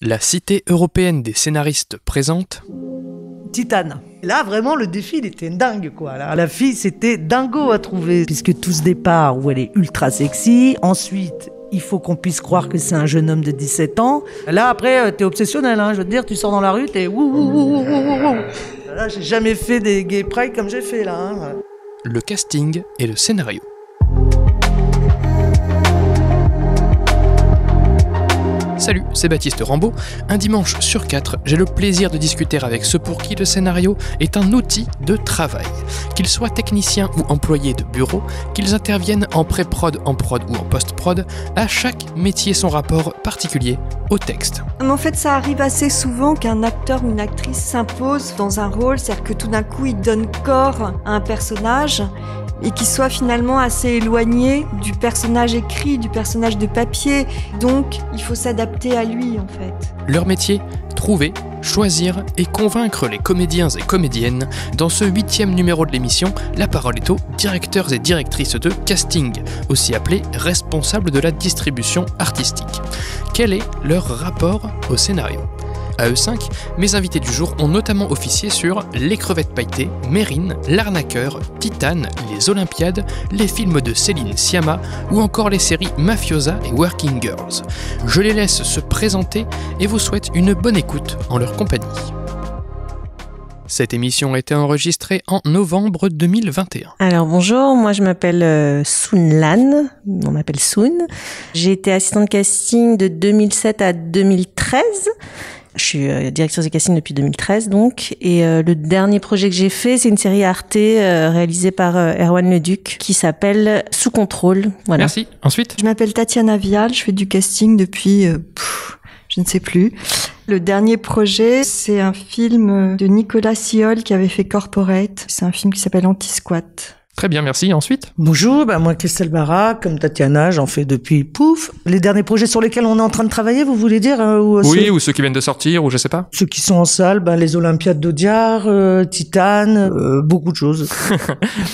La Cité européenne des scénaristes présente Titane. Là, vraiment, le défi, il était dingue, quoi. Là, la fille, c'était dingo à trouver. Puisque tout ce départ où elle est ultra sexy, ensuite, il faut qu'on puisse croire que c'est un jeune homme de 17 ans. Là, après, t'es obsessionnel, hein. Je veux te dire, tu sors dans la rue, t'es wouh. Là, j'ai jamais fait des gay pride comme j'ai fait, là. Hein. le casting et le scénario. Salut, c'est Baptiste Rambaud. Un dimanche sur 4, j'ai le plaisir de discuter avec ceux pour qui le scénario est un outil de travail. Qu'ils soient techniciens ou employés de bureau, qu'ils interviennent en pré-prod, en prod ou en post-prod, à chaque métier son rapport particulier au texte. En fait, ça arrive assez souvent qu'un acteur ou une actrice s'impose dans un rôle, c'est-à-dire que tout d'un coup, il donne corps à un personnage et qui soit finalement assez éloigné du personnage écrit, du personnage de papier. Donc, il faut s'adapter à lui, en fait. Leur métier, trouver, choisir et convaincre les comédiens et comédiennes. Dans ce 8e numéro de l'émission, la parole est aux directeurs et directrices de casting, aussi appelés responsables de la distribution artistique. Quel est leur rapport au scénario ? À eux 5, mes invités du jour ont notamment officié sur Les Crevettes Pailletées, Mérine, L'Arnaqueur, Titane, Les Olympiades, les films de Céline Sciamma ou encore les séries Mafiosa et Working Girls. Je les laisse se présenter et vous souhaite une bonne écoute en leur compagnie. Cette émission a été enregistrée en novembre 2021. Alors bonjour, moi je m'appelle Soon Lan, on m'appelle Soon. J'ai été assistante de casting de 2007 à 2013. Je suis directrice de casting depuis 2013 donc, et le dernier projet que j'ai fait, c'est une série Arte réalisée par Erwan Leduc qui s'appelle Sous contrôle. Voilà. Merci. Ensuite ? Je m'appelle Tatiana Vial, je fais du casting depuis, je ne sais plus. Le dernier projet, c'est un film de Nicolas Siol qui avait fait Corporate. C'est un film qui s'appelle Anti-Squat. Très bien, merci. Ensuite ? Bonjour, moi Christelle Barra, comme Tatiana, j'en fais depuis pouf. Les derniers projets sur lesquels on est en train de travailler, vous voulez dire Oui, ou ceux qui viennent de sortir, ou je sais pas. Ceux qui sont en salle, les Olympiades d'Audiard, Titane, beaucoup de choses.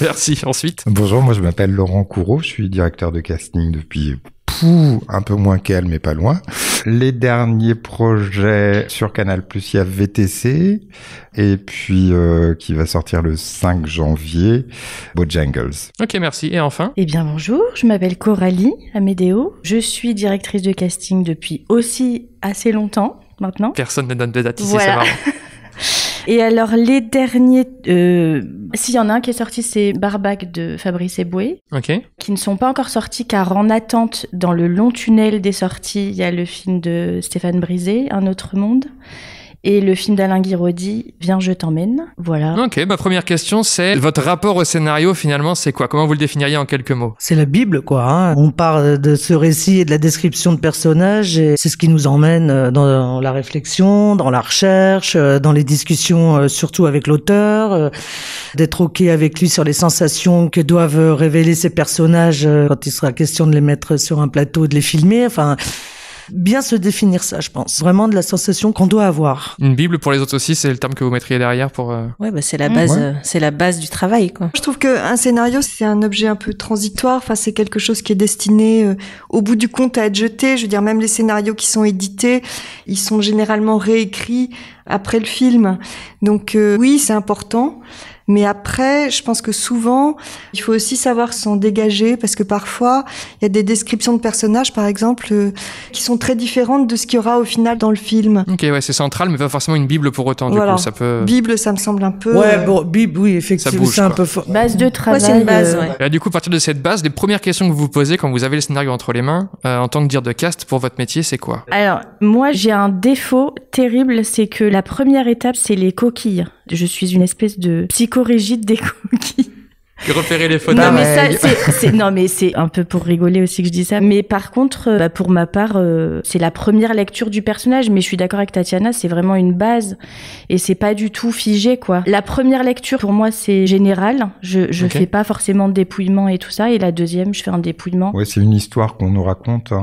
Merci. Ensuite ? Bonjour, moi je m'appelle Laurent Courreau, je suis directeur de casting depuis un peu moins qu'elle, mais pas loin. Les derniers projets sur Canal+, il y a VTC, et puis qui va sortir le 5 janvier, Bojangles. Ok, merci. Et enfin ? Eh bien bonjour, je m'appelle Coralie Amédéo. Je suis directrice de casting depuis aussi assez longtemps maintenant. Personne ne donne de date ici, voilà. C'est marrant. Et alors les derniers, s'il y en a un qui est sorti, c'est Barbac de Fabrice Eboué, qui ne sont pas encore sortis car en attente dans le long tunnel des sorties, il y a le film de Stéphane Brisé, Un autre monde, et le film d'Alain Guiraudy, Viens je t'emmène. Voilà. Ok, ma première question c'est, votre rapport au scénario finalement c'est quoi ? Comment vous le définiriez en quelques mots ? C'est la Bible, quoi. Hein. On part de ce récit et de la description de personnages, et c'est ce qui nous emmène dans la réflexion, dans la recherche, dans les discussions, surtout avec l'auteur, d'être ok avec lui sur les sensations que doivent révéler ces personnages quand il sera question de les mettre sur un plateau, de les filmer. Enfin, bien se définir ça, je pense. Vraiment de la sensation qu'on doit avoir. Une Bible pour les autres aussi, c'est le terme que vous mettriez derrière pour... Ouais, c'est la base, c'est la base du travail, quoi. Je trouve qu'un scénario, c'est un objet un peu transitoire. Enfin, c'est quelque chose qui est destiné, au bout du compte, à être jeté. Je veux dire, même les scénarios qui sont édités, ils sont généralement réécrits après le film. Donc, oui, c'est important. Mais après, je pense que souvent, il faut aussi savoir s'en dégager parce que parfois, il y a des descriptions de personnages, par exemple, qui sont très différentes de ce qu'il y aura au final dans le film. Ok, ouais, c'est central, mais pas forcément une Bible pour autant, du coup, ça peut... Bible, ça me semble un peu... Ouais, Bible, oui, effectivement, bouge, c'est un peu fort. Base de travail. Ouais, c'est une base, Et du coup, à partir de cette base, les premières questions que vous posez quand vous avez le scénario entre les mains, en tant que dire de cast pour votre métier, c'est quoi ? Alors, moi, j'ai un défaut terrible, c'est que la première étape, c'est les coquilles. Je suis une espèce de psychorigide des coquilles. Repérer les fautes. Non, mais ça, non, mais c'est un peu pour rigoler aussi que je dis ça. Mais par contre, pour ma part, c'est la première lecture du personnage. Mais je suis d'accord avec Tatiana, c'est vraiment une base. Et c'est pas du tout figé, quoi. La première lecture, pour moi, c'est général. Je fais pas forcément de dépouillement et tout ça. Et la deuxième, je fais un dépouillement. Ouais, c'est une histoire qu'on nous raconte.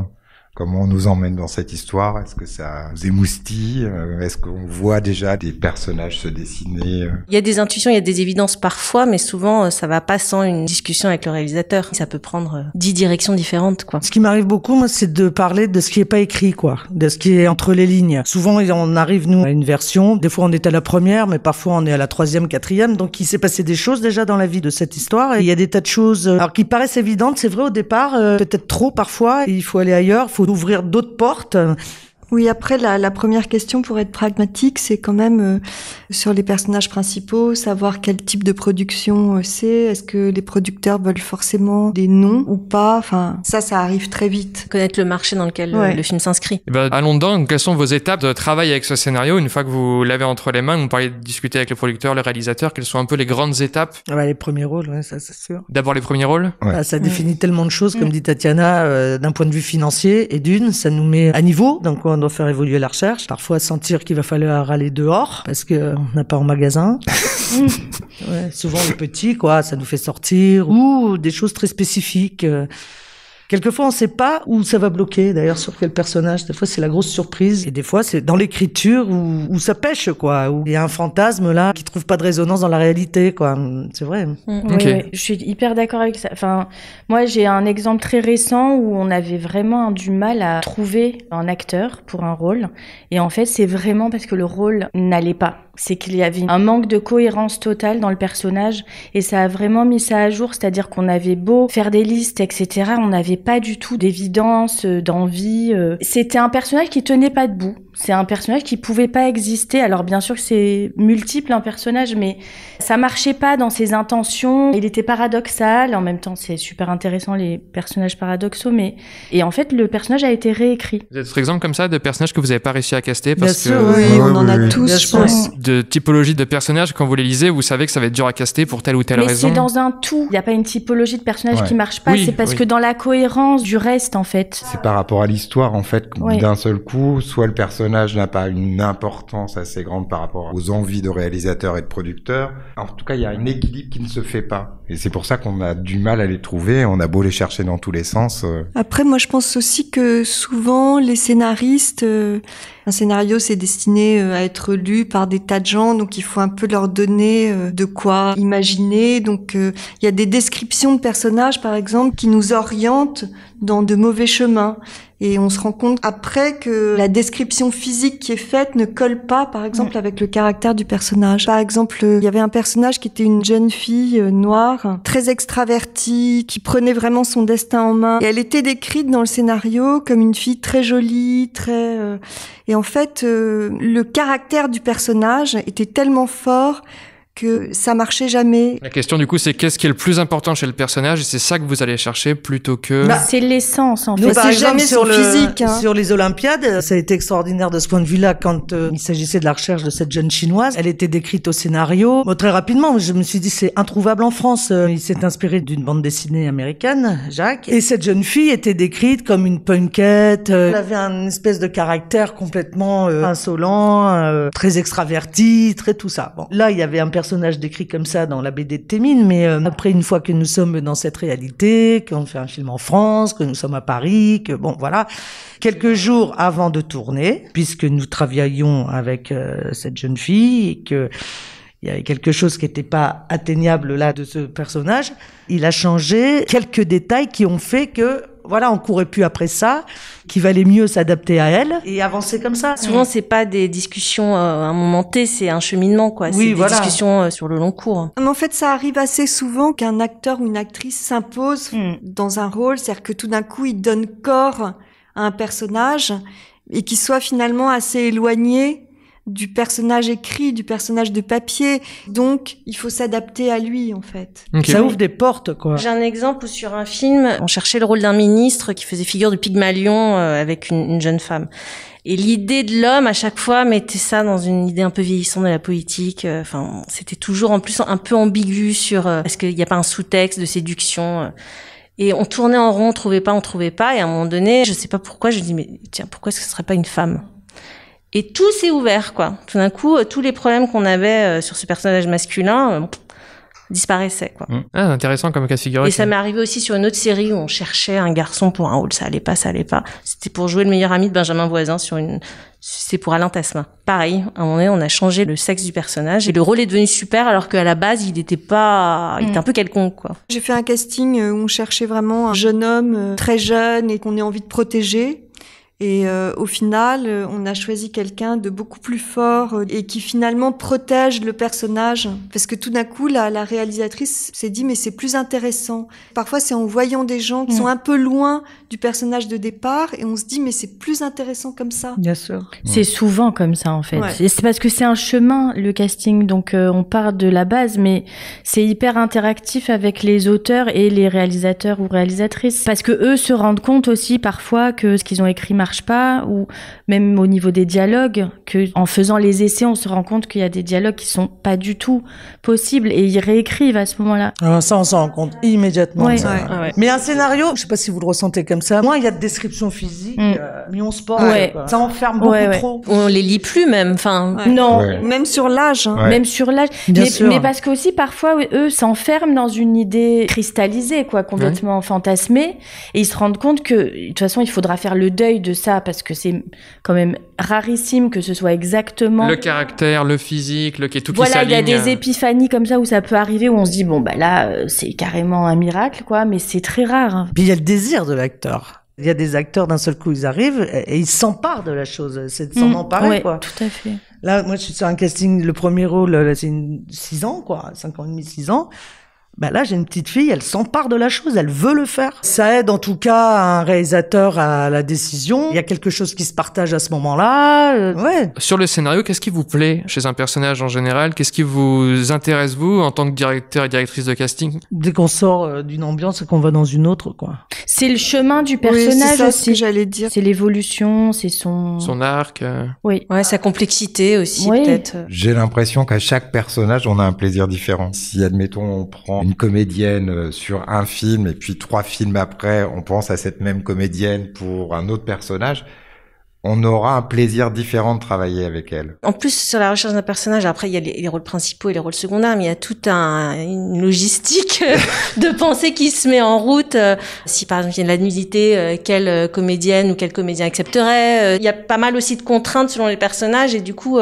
Comment on nous emmène dans cette histoire? Est-ce que ça nous émoustille? Est-ce qu'on voit déjà des personnages se dessiner? Il y a des intuitions, il y a des évidences parfois, mais souvent ça va pas sans une discussion avec le réalisateur. Ça peut prendre 10 directions différentes, quoi. Ce qui m'arrive beaucoup, moi, c'est de parler de ce qui est pas écrit, quoi, de ce qui est entre les lignes. Souvent, on arrive nous à une version. Des fois, on est à la première, mais parfois on est à la 3e, 4e. Donc, il s'est passé des choses déjà dans la vie de cette histoire. Et il y a des tas de choses, alors qui paraissent évidentes. C'est vrai au départ, peut-être trop parfois. Il faut aller ailleurs. Faut ouvrir d'autres portes. Oui, après, la première question, pour être pragmatique, c'est quand même sur les personnages principaux, savoir quel type de production c'est. Est-ce que les producteurs veulent forcément des noms ou pas? Enfin, ça arrive très vite. Connaître le marché dans lequel le film s'inscrit. Et allons dedans. Quelles sont vos étapes de travail avec ce scénario? Une fois que vous l'avez entre les mains, vous parlez de discuter avec le producteur, le réalisateur. Quelles sont un peu les grandes étapes? Les premiers rôles, ça c'est sûr. D'abord les premiers rôles? Ça définit tellement de choses, comme dit Tatiana, d'un point de vue financier. Et ça nous met à niveau. Donc, on doit faire évoluer la recherche. Parfois, sentir qu'il va falloir aller dehors parce que on n'a pas en magasin. Souvent, les petits, ça nous fait sortir. Ou des choses très spécifiques. Quelquefois, on sait pas où ça va bloquer, d'ailleurs, sur quel personnage. Des fois, c'est la grosse surprise. Et des fois, c'est dans l'écriture où ça pêche, où il y a un fantasme, là, qui trouve pas de résonance dans la réalité, C'est vrai. Oui, je suis hyper d'accord avec ça. Enfin, moi, j'ai un exemple très récent où on avait vraiment du mal à trouver un acteur pour un rôle. Et en fait, c'est vraiment parce que le rôle n'allait pas. C'est qu'il y avait un manque de cohérence totale dans le personnage et ça a vraiment mis ça à jour, c'est-à-dire qu'on avait beau faire des listes, etc., on n'avait pas du tout d'évidence, d'envie. C'était un personnage qui tenait pas debout. C'est un personnage qui pouvait pas exister. Alors bien sûr que c'est multiple un personnage, mais ça marchait pas dans ses intentions. Il était paradoxal. En même temps, c'est super intéressant les personnages paradoxaux, et en fait, le personnage a été réécrit. Vous avez d'autres exemples comme ça de personnages que vous avez pas réussi à caster parce bien sûr, oui, on en a tous, je pense. De typologie de personnages, quand vous les lisez, vous savez que ça va être dur à caster pour telle ou telle raison. Mais c'est dans un tout. Il y a pas une typologie de personnage qui marche pas. C'est parce que dans la cohérence du reste, en fait. C'est par rapport à l'histoire, en fait, d'un seul coup, soit le personnage n'a pas une importance assez grande par rapport aux envies de réalisateurs et de producteurs. En tout cas, il y a un équilibre qui ne se fait pas. Et c'est pour ça qu'on a du mal à les trouver. On a beau les chercher dans tous les sens. Après, moi, je pense aussi que souvent, les scénaristes, un scénario, c'est destiné à être lu par des tas de gens. Donc, il faut un peu leur donner de quoi imaginer. Donc, il y a des descriptions de personnages, par exemple, qui nous orientent dans de mauvais chemins. Et on se rend compte après que la description physique qui est faite ne colle pas, par exemple, avec le caractère du personnage. Par exemple, il y avait un personnage qui était une jeune fille noire, très extravertie, qui prenait vraiment son destin en main. Et elle était décrite dans le scénario comme une fille très jolie, très... Et en fait, le caractère du personnage était tellement fort que ça marchait jamais. La question du coup, c'est qu'est-ce qui est le plus important chez le personnage, et c'est ça que vous allez chercher plutôt que... c'est l'essence, en fait. Nous, par exemple, jamais sur physique. Sur les Olympiades, ça a été extraordinaire de ce point de vue-là quand il s'agissait de la recherche de cette jeune chinoise. Elle était décrite au scénario. Très rapidement, je me suis dit, c'est introuvable en France. Il s'est inspiré d'une bande dessinée américaine, Jacques. Et cette jeune fille était décrite comme une punkette. Elle avait un espèce de caractère complètement insolent, très extraverti, très tout ça. Bon, là, il y avait un personnage décrit comme ça dans la BD de Thémines, mais après, une fois que nous sommes dans cette réalité, qu'on fait un film en France, que nous sommes à Paris, que bon, voilà, quelques jours avant de tourner, puisque nous travaillions avec cette jeune fille et que il y avait quelque chose qui n'était pas atteignable là de ce personnage, il a changé quelques détails qui ont fait que on courait plus après ça, qu'il valait mieux s'adapter à elle et avancer comme ça. Souvent, c'est pas des discussions à un moment T, c'est un cheminement, quoi. C'est des discussions sur le long cours. Mais en fait, ça arrive assez souvent qu'un acteur ou une actrice s'impose dans un rôle, c'est-à-dire que tout d'un coup, il donne corps à un personnage et qu'il soit finalement assez éloigné du personnage écrit, du personnage de papier. Donc, il faut s'adapter à lui, en fait. Okay. Ça ouvre des portes, quoi. J'ai un exemple où sur un film, on cherchait le rôle d'un ministre qui faisait figure de Pygmalion avec une jeune femme. Et l'idée de l'homme, à chaque fois, mettait ça dans une idée un peu vieillissante de la politique. Enfin, c'était toujours en plus un peu ambigu sur est-ce qu'il n'y a pas un sous-texte de séduction. Et on tournait en rond, on trouvait pas. Et à un moment donné, je sais pas pourquoi, je dis mais tiens, pourquoi est-ce que ce serait pas une femme ? Et tout s'est ouvert, quoi. Tout d'un coup, tous les problèmes qu'on avait sur ce personnage masculin, disparaissait, quoi. Ah, intéressant comme cas de figure. Et ça m'est arrivé aussi sur une autre série où on cherchait un garçon pour un rôle, ça allait pas. C'était pour jouer le meilleur ami de Benjamin Voisin c'est pour Alain Tasmin. Pareil, à un moment donné, on a changé le sexe du personnage et le rôle est devenu super alors qu'à la base, il était un peu quelconque, quoi. J'ai fait un casting où on cherchait vraiment un jeune homme très jeune et qu'on ait envie de protéger. Et au final, on a choisi quelqu'un de beaucoup plus fort et qui finalement protège le personnage. Parce que tout d'un coup, la réalisatrice s'est dit, mais c'est plus intéressant. Parfois, c'est en voyant des gens qui sont un peu loin du personnage de départ et on se dit, mais c'est plus intéressant comme ça. Bien sûr. C'est souvent comme ça, en fait. Ouais. C'est parce que c'est un chemin, le casting. Donc, on part de la base, mais c'est hyper interactif avec les auteurs et les réalisateurs ou réalisatrices. Parce que eux se rendent compte aussi parfois que ce qu'ils ont écrit marche pas, ou même au niveau des dialogues, que en faisant les essais, on se rend compte qu'il y a des dialogues qui sont pas du tout possibles et ils réécrivent à ce moment-là. Alors ça, on s'en rend compte immédiatement. Ouais. Ça. Ouais. Mais un scénario, je sais pas si vous le ressentez comme ça. Moi, il y a de description physique, mais on se porte. Ouais. Ça enferme beaucoup trop. On les lit plus même, enfin. Ouais. Non. Ouais. Même sur l'âge. Hein. Ouais. Même sur l'âge. Bien sûr. Mais parce qu'aussi, parfois, eux s'enferment dans une idée cristallisée, quoi, complètement fantasmée. Et ils se rendent compte que, de toute façon, il faudra faire le deuil de ça parce que c'est quand même rarissime que ce soit exactement... Le caractère, le physique, tout qui voilà, s'aligne. il y a des épiphanies comme ça où ça peut arriver, où on se dit, bon, bah là, c'est carrément un miracle, quoi, mais c'est très rare. Hein. Puis il y a le désir de l'acteur. Il y a des acteurs, d'un seul coup, ils arrivent et ils s'emparent de la chose. C'est de s'en emparer, ouais, quoi. tout à fait. Là, moi, je suis sur un casting, le premier rôle, là, c'est 6 ans, quoi. 5 ans et demi, 6 ans. Bah là, j'ai une petite fille, elle s'empare de la chose, elle veut le faire. Ça aide en tout cas un réalisateur à la décision. Il y a quelque chose qui se partage à ce moment-là. Ouais. Sur le scénario, qu'est-ce qui vous plaît chez un personnage en général? Qu'est-ce qui vous intéresse, vous, en tant que directeur et directrice de casting? Dès qu'on sort d'une ambiance et qu'on va dans une autre, quoi. C'est le chemin du Oui, personnage c'est ça aussi. ce que j'allais dire. C'est l'évolution, c'est son arc. Oui. Ouais, sa complexité aussi, Oui. peut-être. J'ai l'impression qu'à chaque personnage, on a un plaisir différent. Si, admettons, on prend une comédienne sur un film et puis 3 films après, on pense à cette même comédienne pour un autre personnage, on aura un plaisir différent de travailler avec elle. En plus, sur la recherche d'un personnage, après, il y a les rôles principaux et les rôles secondaires, mais il y a toute une logistique de pensée qui se met en route. Si, par exemple, il y a de la nudité, quelle comédienne ou quel comédien accepterait. Il y a pas mal aussi de contraintes selon les personnages et du coup...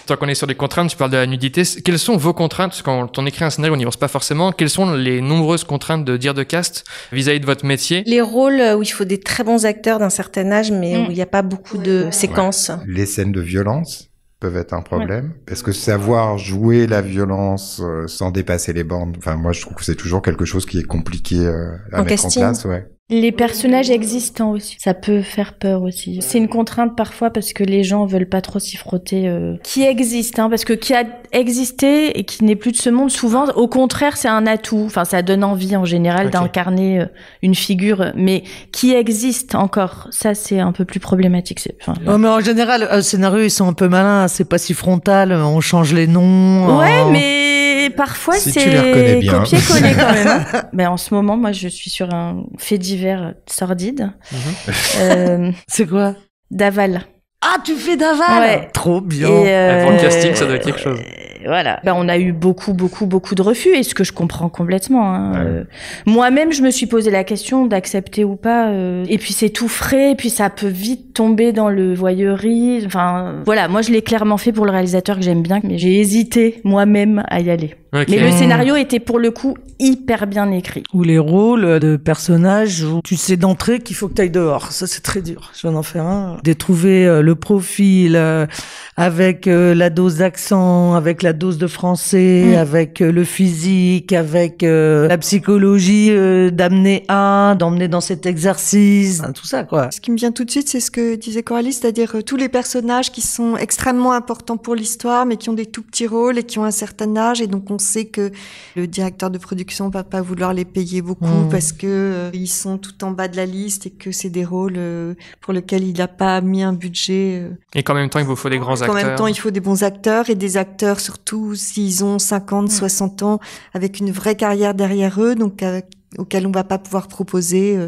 Tant qu'on est sur les contraintes, tu parles de la nudité. Quelles sont vos contraintes? Parce que quand on écrit un scénario, on n'y pense pas forcément. Quelles sont les nombreuses contraintes de dire de cast vis-à-vis de votre métier? Les rôles où il faut des très bons acteurs d'un certain âge, mais où il n'y a pas beaucoup de séquences. Ouais. Les scènes de violence peuvent être un problème. Parce que savoir jouer la violence sans dépasser les bornes, enfin moi je trouve que c'est toujours quelque chose qui est compliqué à mettre casting. en place. Ouais. Les personnages existants aussi, ça peut faire peur aussi. C'est une contrainte parfois parce que les gens veulent pas trop s'y frotter. Qui existe, hein, parce que qui a existé et qui n'est plus de ce monde, souvent, au contraire, c'est un atout. Enfin, ça donne envie en général d'incarner une figure, mais qui existe encore, ça c'est un peu plus problématique. Oh, mais en général, un scénario, ils sont un peu malins, c'est pas si frontal, on change les noms. Ouais, mais parfois si tu les reconnais c'est bien. copier-coller quand même. Mais en ce moment, moi, je suis sur un fait divers sordide. C'est quoi? D'aval. Ah, tu fais d'aval? Ouais. Trop bien. Pour le casting, ça doit être quelque chose. Voilà. On a eu beaucoup de refus, et ce que je comprends complètement. Hein. Ouais. Moi-même, je me suis posé la question d'accepter ou pas. Et puis c'est tout frais, et puis ça peut vite tomber dans le voyeurie. Enfin, voilà. Moi, je l'ai clairement fait pour le réalisateur que j'aime bien, mais j'ai hésité moi-même à y aller. Okay. Mais le scénario était pour le coup hyper bien écrit. Ou les rôles de personnages où tu sais d'entrée qu'il faut que tu ailles dehors. Ça, c'est très dur. Je viens d'en faire un. De trouver le profil avec la dose d'accent, avec la dose de français, avec le physique, avec la psychologie, d'emmener dans cet exercice, tout ça, quoi. Ce qui me vient tout de suite, c'est ce que disait Coralie, c'est-à-dire tous les personnages qui sont extrêmement importants pour l'histoire, mais qui ont des tout petits rôles et qui ont un certain âge, et donc on sait que le directeur de production va pas vouloir les payer beaucoup parce que ils sont tout en bas de la liste et que c'est des rôles pour lesquels il n'a pas mis un budget. Et qu'en même temps, il vous faut des grands acteurs. En même temps, il faut des bons acteurs, et des acteurs surtout s'ils ont 50, 60 ans, avec une vraie carrière derrière eux, donc auquel on va pas pouvoir proposer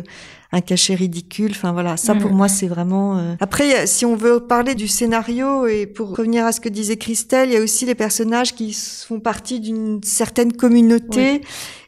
un cachet ridicule. Enfin voilà, ça pour moi c'est vraiment. Après, si on veut parler du scénario et pour revenir à ce que disait Christelle, il y a aussi les personnages qui font partie d'une certaine communauté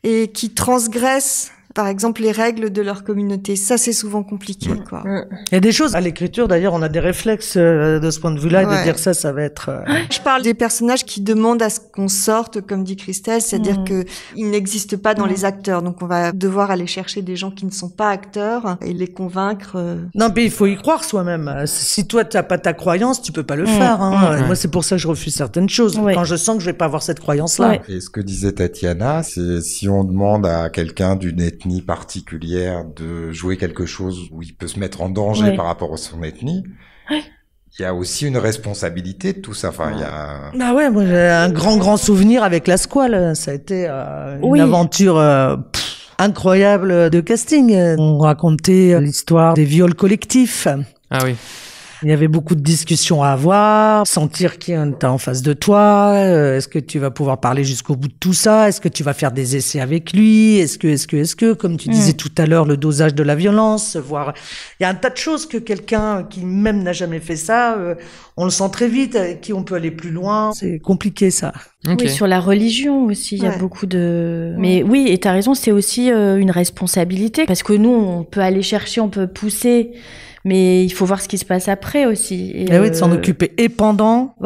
et qui transgressent, par exemple, les règles de leur communauté. Ça, c'est souvent compliqué, quoi. Il y a des choses à l'écriture, d'ailleurs, on a des réflexes de ce point de vue-là, de dire ça va être... Je parle des personnages qui demandent à ce qu'on sorte, comme dit Christelle, c'est-à-dire que ils n'existent pas dans les acteurs. Donc, on va devoir aller chercher des gens qui ne sont pas acteurs et les convaincre. Non, mais il faut y croire soi-même. Si toi, t'as pas ta croyance, tu peux pas le faire. Hein. Moi, c'est pour ça que je refuse certaines choses. Quand je sens que je vais pas avoir cette croyance-là. Et ce que disait Tatiana, c'est si on demande à quelqu'un d'une ethnie particulière de jouer quelque chose où il peut se mettre en danger par rapport à son ethnie, il y a aussi une responsabilité de tout ça. Enfin, il y a... Bah ouais, moi j'ai un grand souvenir avec la Squale. Ça a été une aventure incroyable de casting. On racontait l'histoire des viols collectifs. Ah oui. Il y avait beaucoup de discussions à avoir, sentir qui est en face de toi, est-ce que tu vas pouvoir parler jusqu'au bout de tout ça, est-ce que tu vas faire des essais avec lui, est-ce que, comme tu disais tout à l'heure, le dosage de la violence, voir, il y a un tas de choses que quelqu'un qui même n'a jamais fait ça, on le sent très vite, avec qui on peut aller plus loin, c'est compliqué ça. Okay. Oui, sur la religion aussi, il y a beaucoup de... Mais oui, et t'as raison, c'est aussi une responsabilité, parce que nous, on peut aller chercher, on peut pousser... Mais il faut voir ce qui se passe après aussi. Et oui, de s'en occuper et pendant,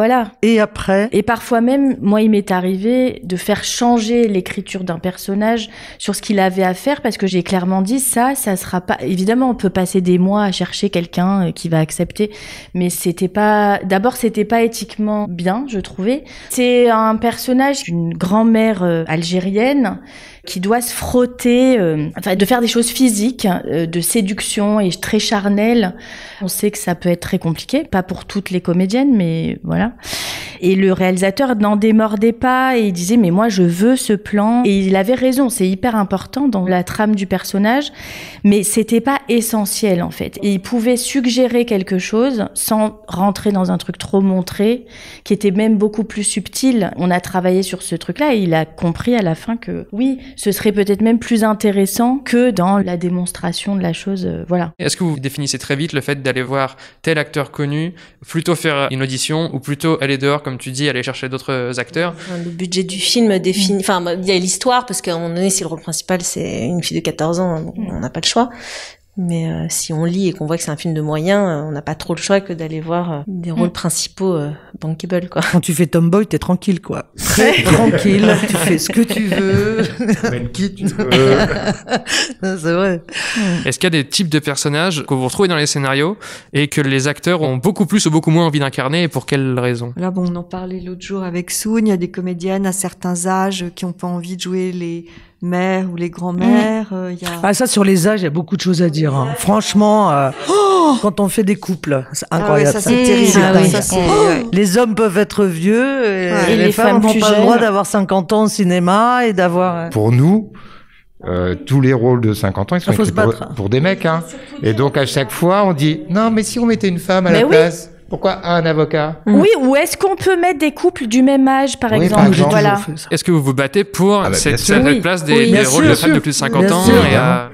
et après. Et parfois même, moi, il m'est arrivé de faire changer l'écriture d'un personnage sur ce qu'il avait à faire, parce que j'ai clairement dit ça sera pas... Évidemment, on peut passer des mois à chercher quelqu'un qui va accepter, mais c'était pas éthiquement bien, je trouvais. C'est un personnage d'une grand-mère algérienne qui doit se frotter, de faire des choses physiques, de séduction et très charnelles. On sait que ça peut être très compliqué, pas pour toutes les comédiennes, mais voilà. Et le réalisateur n'en démordait pas et il disait mais moi je veux ce plan. Et il avait raison, c'est hyper important dans la trame du personnage, mais c'était pas essentiel en fait. Et il pouvait suggérer quelque chose sans rentrer dans un truc trop montré, qui était même beaucoup plus subtil. On a travaillé sur ce truc-là et il a compris à la fin que oui, ce serait peut-être même plus intéressant que dans la démonstration de la chose, voilà. Est-ce que vous définissez très vite le fait d'aller voir tel acteur connu, plutôt faire une audition ou plutôt aller dehors, comme tu dis, aller chercher d'autres acteurs? Le budget du film définit, enfin, il y a l'histoire, parce qu'à un moment donné, si le rôle principal c'est une fille de 14 ans, bon, on n'a pas le choix. Mais si on lit et qu'on voit que c'est un film de moyens, on n'a pas trop le choix que d'aller voir des rôles principaux bankable, quoi. Quand tu fais Tomboy, t'es tranquille, quoi. Très tranquille, tu fais ce que tu veux. Même qui tu veux. C'est vrai. Est-ce qu'il y a des types de personnages que vous retrouvez dans les scénarios et que les acteurs ont beaucoup plus ou beaucoup moins envie d'incarner, et pour quelles raisons? Là, bon, on en parlait l'autre jour avec Soun, il y a des comédiennes à certains âges qui n'ont pas envie de jouer les mères ou les grands-mères. Ah, ça, sur les âges, il y a beaucoup de choses à dire. Hein. Franchement, quand on fait des couples, c'est incroyable. Ça, c'est terrible. Les hommes peuvent être vieux et les femmes n'ont pas le droit d'avoir 50 ans au cinéma et d'avoir... Pour nous, tous les rôles de 50 ans, ils sont écrits pour des mecs. Hein. Et donc, à chaque fois, on dit « Non, mais si on mettait une femme à la place ?» Pourquoi un avocat? Oui, ou est-ce qu'on peut mettre des couples du même âge, par exemple? Voilà. Est-ce que vous vous battez pour cette place des rôles de femmes de plus de 50 ans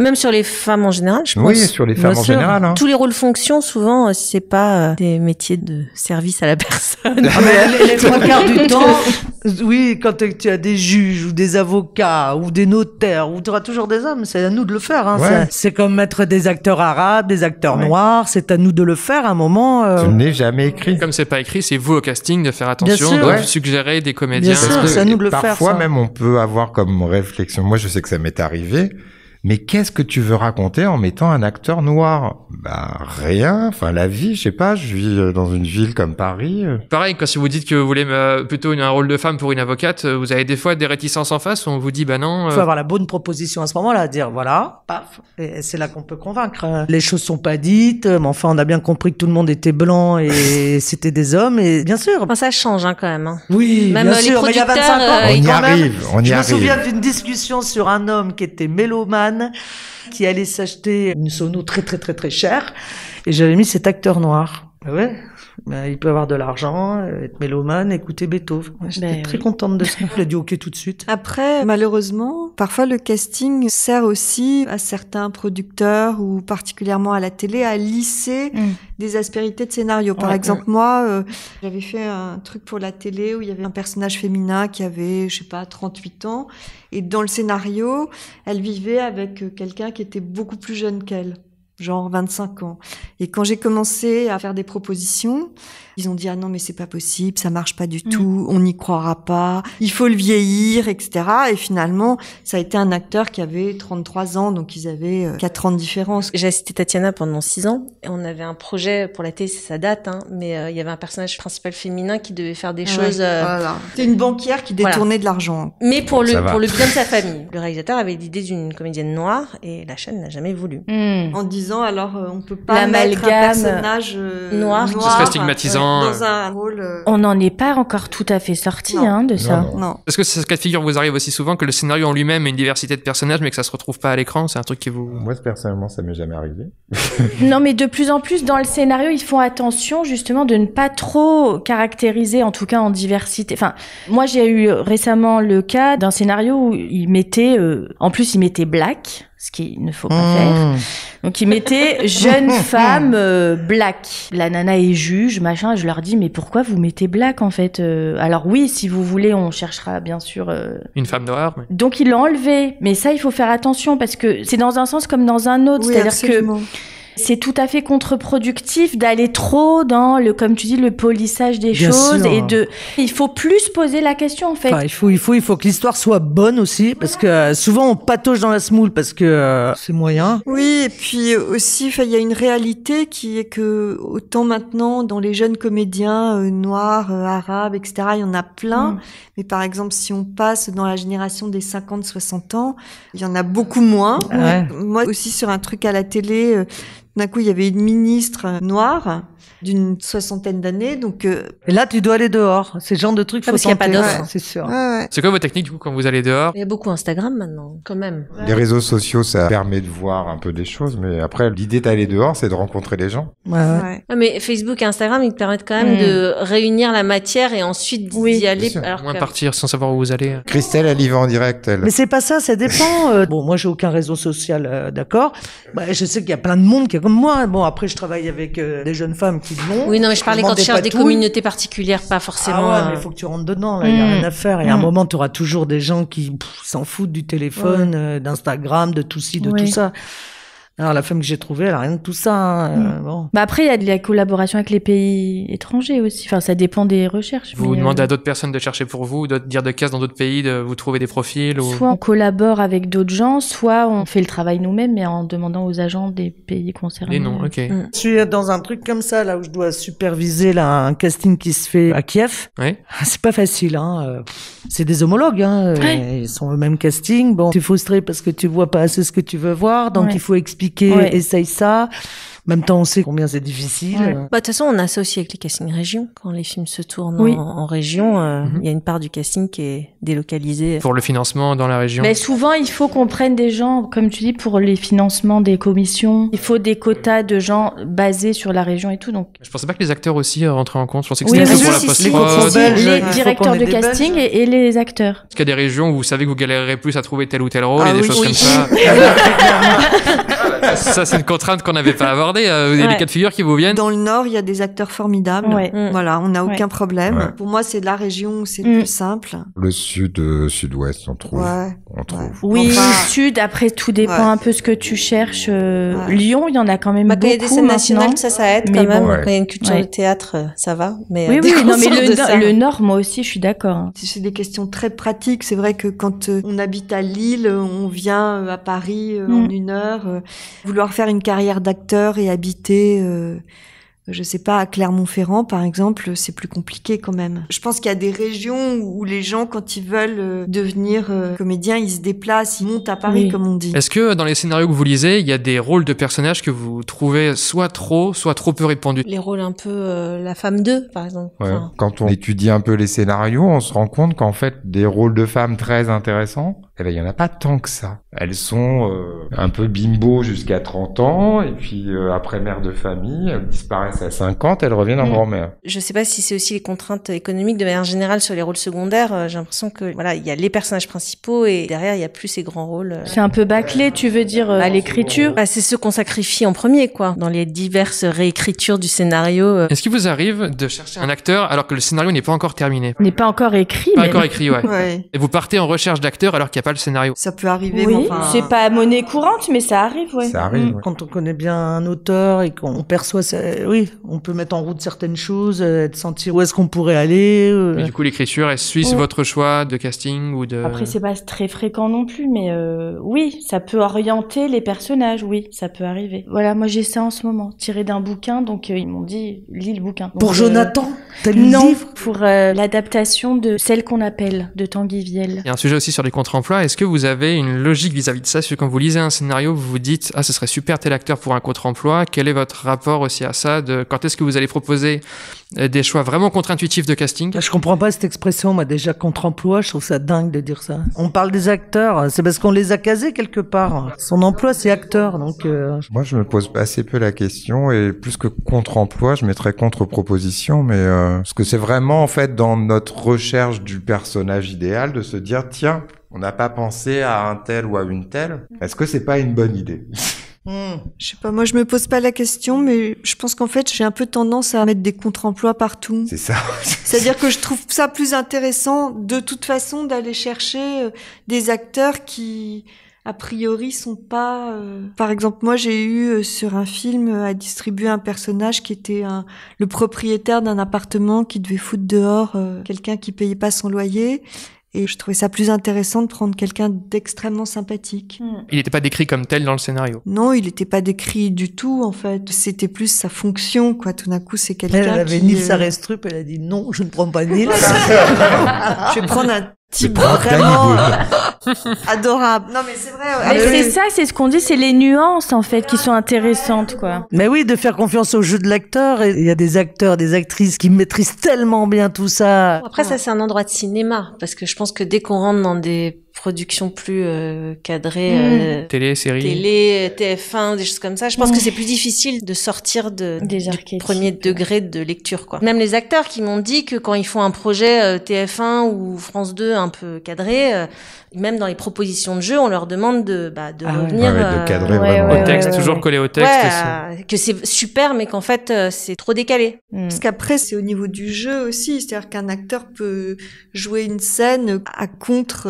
Même sur les femmes en général, je pense. Oui, sur les femmes en général. Hein. Tous les rôles fonctions, souvent, c'est pas des métiers de service à la personne. Les trois quarts du temps, oui, quand tu as des juges ou des avocats ou des notaires, ou tu auras toujours des hommes, c'est à nous de le faire. Hein. Ouais. C'est comme mettre des acteurs arabes, des acteurs noirs, c'est à nous de le faire à un moment. Tu n'es jamais écrit. Comme c'est pas écrit, c'est vous au casting de faire attention, de suggérer des comédiens. Bien sûr, c'est à nous de le faire. Parfois même, on peut avoir comme réflexion. Moi, je sais que ça m'est arrivé. Mais qu'est-ce que tu veux raconter en mettant un acteur noir? Bah, rien. Enfin, la vie, je sais pas, je vis dans une ville comme Paris. Pareil, quand si vous dites que vous voulez plutôt un rôle de femme pour une avocate, vous avez des fois des réticences en face où on vous dit, bah non. Il faut avoir la bonne proposition à ce moment-là, dire voilà, paf. Et c'est là qu'on peut convaincre. Les choses sont pas dites, mais enfin, on a bien compris que tout le monde était blanc et c'était des hommes, et bien sûr. Enfin, ça change, hein, quand même. Hein. Oui, même bien sûr, mais il y a 25 ans, on y arrive. Je me souviens d'une discussion sur un homme qui était mélomane, qui allait s'acheter une sono très chère, et j'avais mis cet acteur noir. Ouais. Il peut avoir de l'argent, être mélomane, écouter Beethoven. J'étais très contente de ça. Il a dit OK tout de suite. Après, malheureusement, parfois le casting sert aussi à certains producteurs ou particulièrement à la télé à lisser des aspérités de scénario. Par exemple, moi, j'avais fait un truc pour la télé où il y avait un personnage féminin qui avait, 38 ans. Et dans le scénario, elle vivait avec quelqu'un qui était beaucoup plus jeune qu'elle. Genre 25 ans. Et quand j'ai commencé à faire des propositions, ils ont dit « Ah non, mais c'est pas possible, ça marche pas du tout, on n'y croira pas, il faut le vieillir, etc. » Et finalement, ça a été un acteur qui avait 33 ans, donc ils avaient 4 ans de différence. J'ai assisté Tatiana pendant 6 ans, et on avait un projet pour la télé, ça date, mais il y avait un personnage principal féminin qui devait faire des choses... Voilà. C'était une banquière qui détournait de l'argent. Mais pour le bien de sa famille. Le réalisateur avait l'idée d'une comédienne noire, et la chaîne n'a jamais voulu. En disant, alors, on peut pas mettre un personnage noir. Ce serait stigmatisant. Dans un rôle. On n'en est pas encore tout à fait sorti de ça. Non. Est-ce que ce cas de figure vous arrive aussi souvent que le scénario en lui-même ait une diversité de personnages mais que ça se retrouve pas à l'écran? C'est un truc qui vous... Moi, personnellement, ça m'est jamais arrivé. Non, mais de plus en plus dans le scénario, ils font attention justement de ne pas trop caractériser, en tout cas en diversité. Enfin, moi j'ai eu récemment le cas d'un scénario où ils mettaient, en plus ils mettaient black, ce qu'il ne faut pas faire. Donc ils mettaient jeune femme black. La nana est juge, machin. Je leur dis mais pourquoi vous mettez black en fait? Alors oui, si vous voulez, on cherchera bien sûr une femme noire. Mais... Donc ils l'ont enlevé. Mais ça, il faut faire attention parce que c'est dans un sens comme dans un autre. Oui, c'est-à-dire absolument. que c'est tout à fait contre-productif d'aller trop dans le, comme tu dis, le polissage des Bien choses sûr. et il faut plus poser la question en fait. Enfin, il faut que l'histoire soit bonne aussi parce que souvent on patauge dans la semoule parce que c'est moyen. Oui, et puis aussi, il y a une réalité qui est que autant maintenant dans les jeunes comédiens noirs, arabes, etc., il y en a plein. Mais par exemple, si on passe dans la génération des 50-60 ans, il y en a beaucoup moins. Ouais. Moi aussi, sur un truc à la télé, d'un coup, il y avait une ministre noire d'une 60aine d'années, donc... Et là, tu dois aller dehors. C'est le genre de truc, faut parce qu'il y a pas tenter. d'offre. Ouais, c'est sûr. Ouais. C'est quoi vos techniques du coup quand vous allez dehors? Il y a beaucoup Instagram maintenant, quand même. Les réseaux sociaux, ça permet de voir un peu des choses, mais après, l'idée d'aller dehors, c'est de rencontrer des gens. Ouais. Ouais. Ouais, mais Facebook et Instagram, ils te permettent quand même de réunir la matière et ensuite d'y aller. Alors Moins que... partir sans savoir où vous allez. Christelle, elle y va en direct, elle. Mais c'est pas ça, ça dépend. Bon, moi, j'ai aucun réseau social, d'accord. Bah, je sais qu'il y a plein de monde qui est comme moi. Bon, après, je travaille avec des jeunes femmes qui vont. Oui, non, mais je parlais quand tu cherches des communautés particulières, pas forcément... Ah ouais, mais il faut que tu rentres dedans, là. Il y a rien à faire. Et à un moment, tu auras toujours des gens qui s'en foutent du téléphone, d'Instagram, de tout ci, de tout ça. Alors, la femme que j'ai trouvée, elle a rien de tout ça. Bon. Bah après, il y a de la collaboration avec les pays étrangers aussi. Enfin, ça dépend des recherches. Vous demandez à d'autres personnes de chercher pour vous, de dire de cases dans d'autres pays, de vous trouver des profils ou... Soit on collabore avec d'autres gens, soit on fait le travail nous-mêmes, mais en demandant aux agents des pays concernés. Les noms, ok. Je suis dans un truc comme ça, là, où je dois superviser là, un casting qui se fait à Kiev. Ouais. C'est pas facile, hein. C'est des homologues, hein. Ils sont au même casting. Bon, t'es frustré parce que tu vois pas assez ce que tu veux voir, donc il faut expliquer, essaye ça. En même temps, on sait combien c'est difficile. Bah, de toute façon, on a ça aussi avec les castings région. Quand les films se tournent en région, il y a une part du casting qui est délocalisée. Pour le financement dans la région. Mais souvent, il faut qu'on prenne des gens, comme tu dis, pour les financements des commissions. Il faut des quotas de gens basés sur la région et tout. Donc. Je pensais pas que les acteurs aussi rentraient en compte. Je pensais que Oui, c'était oui, que pour la si, post-prod. Les directeurs de casting et les acteurs. Parce qu'il y a des régions où vous savez que vous galérerez plus à trouver tel ou tel rôle et des choses comme ça. Ça, c'est une contrainte qu'on n'avait pas abordée. Il y a des cas de figure qui vous viennent. Dans le Nord, il y a des acteurs formidables. Voilà, on n'a aucun problème. Ouais. Pour moi, c'est de la région où c'est le plus simple. Le sud, sud-ouest, on trouve. On trouve. Oui, Enfin, sud, après, tout dépend un peu ce que tu cherches. Lyon, il y en a quand même Bah, beaucoup quand il y a des scènes nationales, maintenant. ça aide Mais quand même. bon. Quand il y a une culture de théâtre, ça va. Mais Oui, dès qu'on non, mais sort de ça- le Nord, moi aussi, je suis d'accord. C'est des questions très pratiques. C'est vrai que quand on habite à Lille, on vient à Paris en 1 heure. Vouloir faire une carrière d'acteur et habiter, je sais pas, à Clermont-Ferrand, par exemple, c'est plus compliqué quand même. Je pense qu'il y a des régions où les gens, quand ils veulent devenir comédiens, ils se déplacent, ils montent à Paris, comme on dit. Est-ce que dans les scénarios que vous lisez, il y a des rôles de personnages que vous trouvez soit trop peu répandus? Les rôles un peu la femme d'eux, par exemple. Ouais. Enfin, Quand on étudie un peu les scénarios, on se rend compte qu'en fait, des rôles de femmes très intéressants, eh ben, il y en a pas tant que ça. Elles sont un peu bimbo jusqu'à 30 ans, et puis après mère de famille, elles disparaissent passe à 50, elle revient en grand-mère. Je sais pas si c'est aussi les contraintes économiques de manière générale sur les rôles secondaires. J'ai l'impression que voilà, il y a les personnages principaux et derrière il y a plus ces grands rôles. C'est un peu bâclé, tu veux dire, à l'écriture? Bah, c'est ceux qu'on sacrifie en premier, quoi, dans les diverses réécritures du scénario. Est-ce qu'il vous arrive de chercher un acteur alors que le scénario n'est pas encore terminé? N'est pas encore écrit. Pas encore écrit, ouais. Et vous partez en recherche d'acteurs alors qu'il n'y a pas le scénario? Ça peut arriver. Oui, c'est pas monnaie courante, mais ça arrive, ouais. Ça arrive, ouais. Quand on connaît bien un auteur et qu'on perçoit oui, on peut mettre en route certaines choses, sentir où est-ce qu'on pourrait aller. Et du coup, l'écriture, elle suit votre choix de casting ou de... Après, c'est pas très fréquent non plus, mais oui, ça peut orienter les personnages, oui, ça peut arriver. Voilà, moi j'ai ça en ce moment, tiré d'un bouquin, donc ils m'ont dit, lis le bouquin. Donc, pour Jonathan, t'as lu le livre? Pour l'adaptation de Celle qu'on appelle, de Tanguy Viel. Il y a un sujet aussi sur les contre-emplois. Est-ce que vous avez une logique vis-à-vis de ça? Parce que quand vous lisez un scénario, vous vous dites, ah, ce serait super tel acteur pour un contre-emploi. Quel est votre rapport aussi à ça? Quand est-ce que vous allez proposer des choix vraiment contre-intuitifs de casting? Je comprends pas cette expression, moi, déjà contre-emploi, je trouve ça dingue de dire ça. On parle des acteurs, c'est parce qu'on les a casés quelque part. Son emploi, c'est acteur, donc... Moi, je me pose assez peu la question, et plus que contre-emploi, je mettrais contre-proposition, mais parce que c'est vraiment, en fait, dans notre recherche du personnage idéal, de se dire, tiens, on n'a pas pensé à un tel ou à une telle. Est-ce que c'est pas une bonne idée? Je sais pas, moi je me pose pas la question, mais je pense qu'en fait j'ai un peu tendance à mettre des contre-emplois partout. C'est ça. C'est-à-dire que je trouve ça plus intéressant de toute façon d'aller chercher des acteurs qui a priori sont pas... Par exemple, moi j'ai eu sur un film à distribuer un personnage qui était le propriétaire d'un appartement qui devait foutre dehors quelqu'un qui payait pas son loyer. Et je trouvais ça plus intéressant de prendre quelqu'un d'extrêmement sympathique. Il n'était pas décrit comme tel dans le scénario? Non, il n'était pas décrit du tout, en fait. C'était plus sa fonction, quoi. Tout d'un coup, c'est quelqu'un Elle avait Nils Arestrup, elle a dit non, je ne prends pas Nils. Je vais prendre un type vraiment adorable. Non, mais c'est vrai. Mais c'est ça, c'est ce qu'on dit, c'est les nuances, en fait, qui sont intéressantes, quoi. Mais oui, de faire confiance au jeu de l'acteur. Il y a des acteurs, des actrices qui maîtrisent tellement bien tout ça. Après, ça, c'est un endroit de cinéma. Parce que je pense que dès qu'on rentre dans des productions plus cadrées, télé, série, TF1, des choses comme ça, je pense que c'est plus difficile de sortir du premier degré de lecture, quoi. Même les acteurs qui m'ont dit que quand ils font un projet TF1 ou France 2 un peu cadré, même dans les propositions de jeu, on leur demande de revenir de cadrer vraiment au texte, toujours collé au texte. Que c'est super, mais qu'en fait c'est trop décalé. Parce qu'après c'est au niveau du jeu aussi, c'est-à-dire qu'un acteur peut jouer une scène à contre.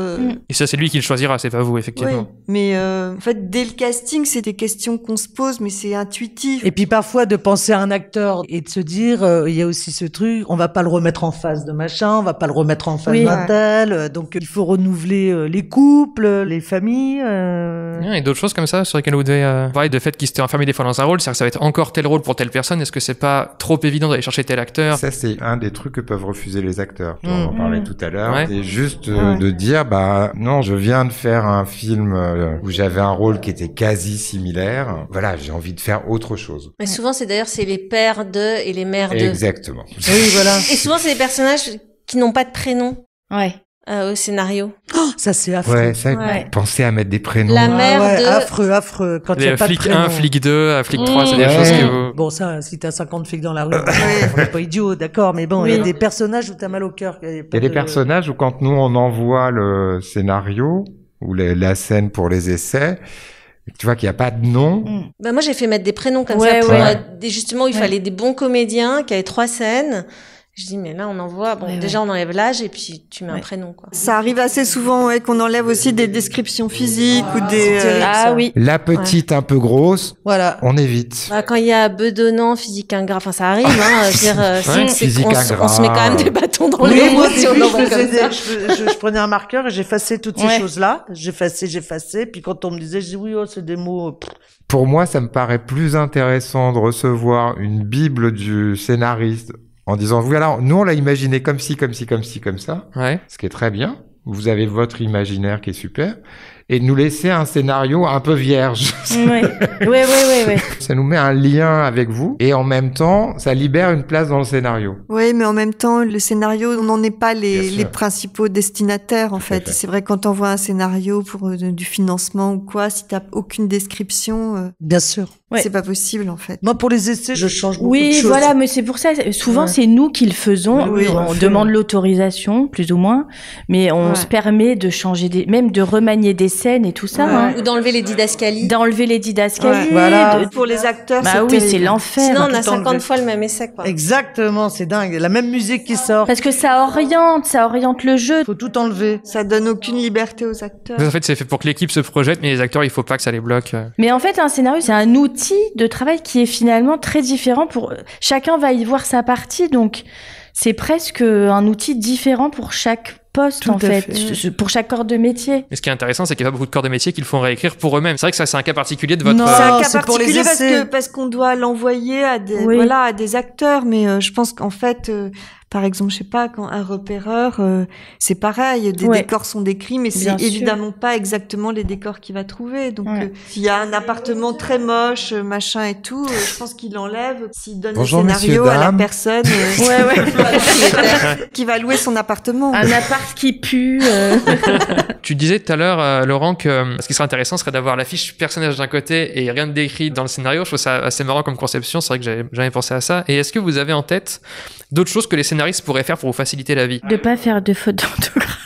Et ça c'est lui qui le choisira, c'est pas vous effectivement. Oui, mais en fait dès le casting c'est des questions qu'on se pose, mais c'est intuitif. Et puis parfois de penser à un acteur et de se dire il y a aussi ce truc, on va pas le remettre en face de machin, on va pas le remettre en face d'un tel, donc il faut renouveler les couples, les familles. Et d'autres choses comme ça sur lesquelles vous devez parler de fait qu'il s'était enfermé des fois dans un rôle, c'est-à-dire que ça va être encore tel rôle pour telle personne. Est-ce que c'est pas trop évident d'aller chercher tel acteur? Ça c'est un des trucs que peuvent refuser les acteurs. On en parlait tout à l'heure. C'est juste de dire non, je viens de faire un film où j'avais un rôle qui était quasi similaire. Voilà, j'ai envie de faire autre chose. Mais souvent c'est les pères de et les mères de. Exactement. Oui, voilà. Et souvent c'est des personnages qui n'ont pas de prénom. Ouais. Au scénario. Oh, ça c'est affreux. Ouais, ça, pensez à mettre des prénoms. La mère de... affreux. Quand il y a pas de flic prénom. 1, flic 2, flic 3, c'est des choses que vous... Bon, ça, si t'as 50 flics dans la rue, on n'est pas idiot, d'accord, mais bon, il y a des personnages où t'as mal au cœur. Il y a des personnages où quand nous on envoie le scénario ou la scène pour les essais, tu vois qu'il n'y a pas de nom. Moi j'ai fait mettre des prénoms comme ça pour justement où il fallait des bons comédiens qui avaient 3 scènes. Je dis, mais là, on envoie, déjà, on enlève l'âge et puis tu mets un prénom, quoi. Ça arrive assez souvent, qu'on enlève aussi des descriptions physiques ou des... oui. La petite un peu grosse. Voilà. On évite. Quand il y a bedonnant, physique ingrat, enfin, ça arrive, hein. Je veux dire, physique ingrat. On se met quand même des bâtons dans les roues. Moi, je prenais un marqueur et j'effaçais toutes ces choses-là. J'effaçais. Puis quand on me disait, je dis, oui, c'est des mots... Pour moi, ça me paraît plus intéressant de recevoir une bible du scénariste en disant, voilà, nous on l'a imaginé comme ci, comme ci, comme ci, comme ça, ce qui est très bien. Vous avez votre imaginaire qui est super. et de nous laisser un scénario un peu vierge. Ouais. Ça nous met un lien avec vous et en même temps, ça libère une place dans le scénario. Oui, mais en même temps, le scénario, on n'en est pas les principaux destinataires, en fait. C'est vrai, quand on voit un scénario pour du financement ou quoi, si t'as aucune description, bien sûr. C'est pas possible, en fait. Moi, pour les essais, je change beaucoup de choses. Oui, voilà, mais c'est pour ça. Souvent, c'est nous qui le faisons. On demande l'autorisation, plus ou moins, mais on se permet de changer même de remanier des scènes et tout ça. Hein. Ou d'enlever les didascalies. Voilà. Pour les acteurs, c'est l'enfer. Sinon, on a 50 fois le même essai, quoi. Exactement, c'est dingue. La même musique qui sort. Parce que ça oriente le jeu. Faut tout enlever. Ça donne aucune liberté aux acteurs. En fait, c'est fait pour que l'équipe se projette, mais les acteurs, il faut pas que ça les bloque. Mais en fait, un scénario, c'est un outil de travail qui est finalement très différent pour chacun va y voir sa partie, donc c'est presque un outil différent pour chaque poste en fait, pour chaque corps de métier. Mais ce qui est intéressant, c'est qu'il y a pas beaucoup de corps de métier qui le font réécrire pour eux-mêmes. C'est vrai que ça, c'est un cas particulier de votre... Non, c'est un cas particulier parce qu'on doit l'envoyer à des acteurs, mais je pense qu'en fait... par exemple, je sais pas, quand un repéreur, c'est pareil, des décors sont décrits, mais c'est évidemment pas exactement les décors qu'il va trouver. Donc, s'il y a un appartement très moche, machin et tout, je pense qu'il enlève, s'il donne le scénario à la personne qui va louer son appartement. Un appart qui pue. Tu disais tout à l'heure, Laurent, que ce qui serait intéressant serait d'avoir la fiche personnage d'un côté et rien de décrit dans le scénario. Je trouve ça assez marrant comme conception. C'est vrai que j'avais jamais pensé à ça. Et est-ce que vous avez en tête d'autres choses que les scénaristes pourraient faire pour vous faciliter la vie? De pas faire de fautes d'orthographe.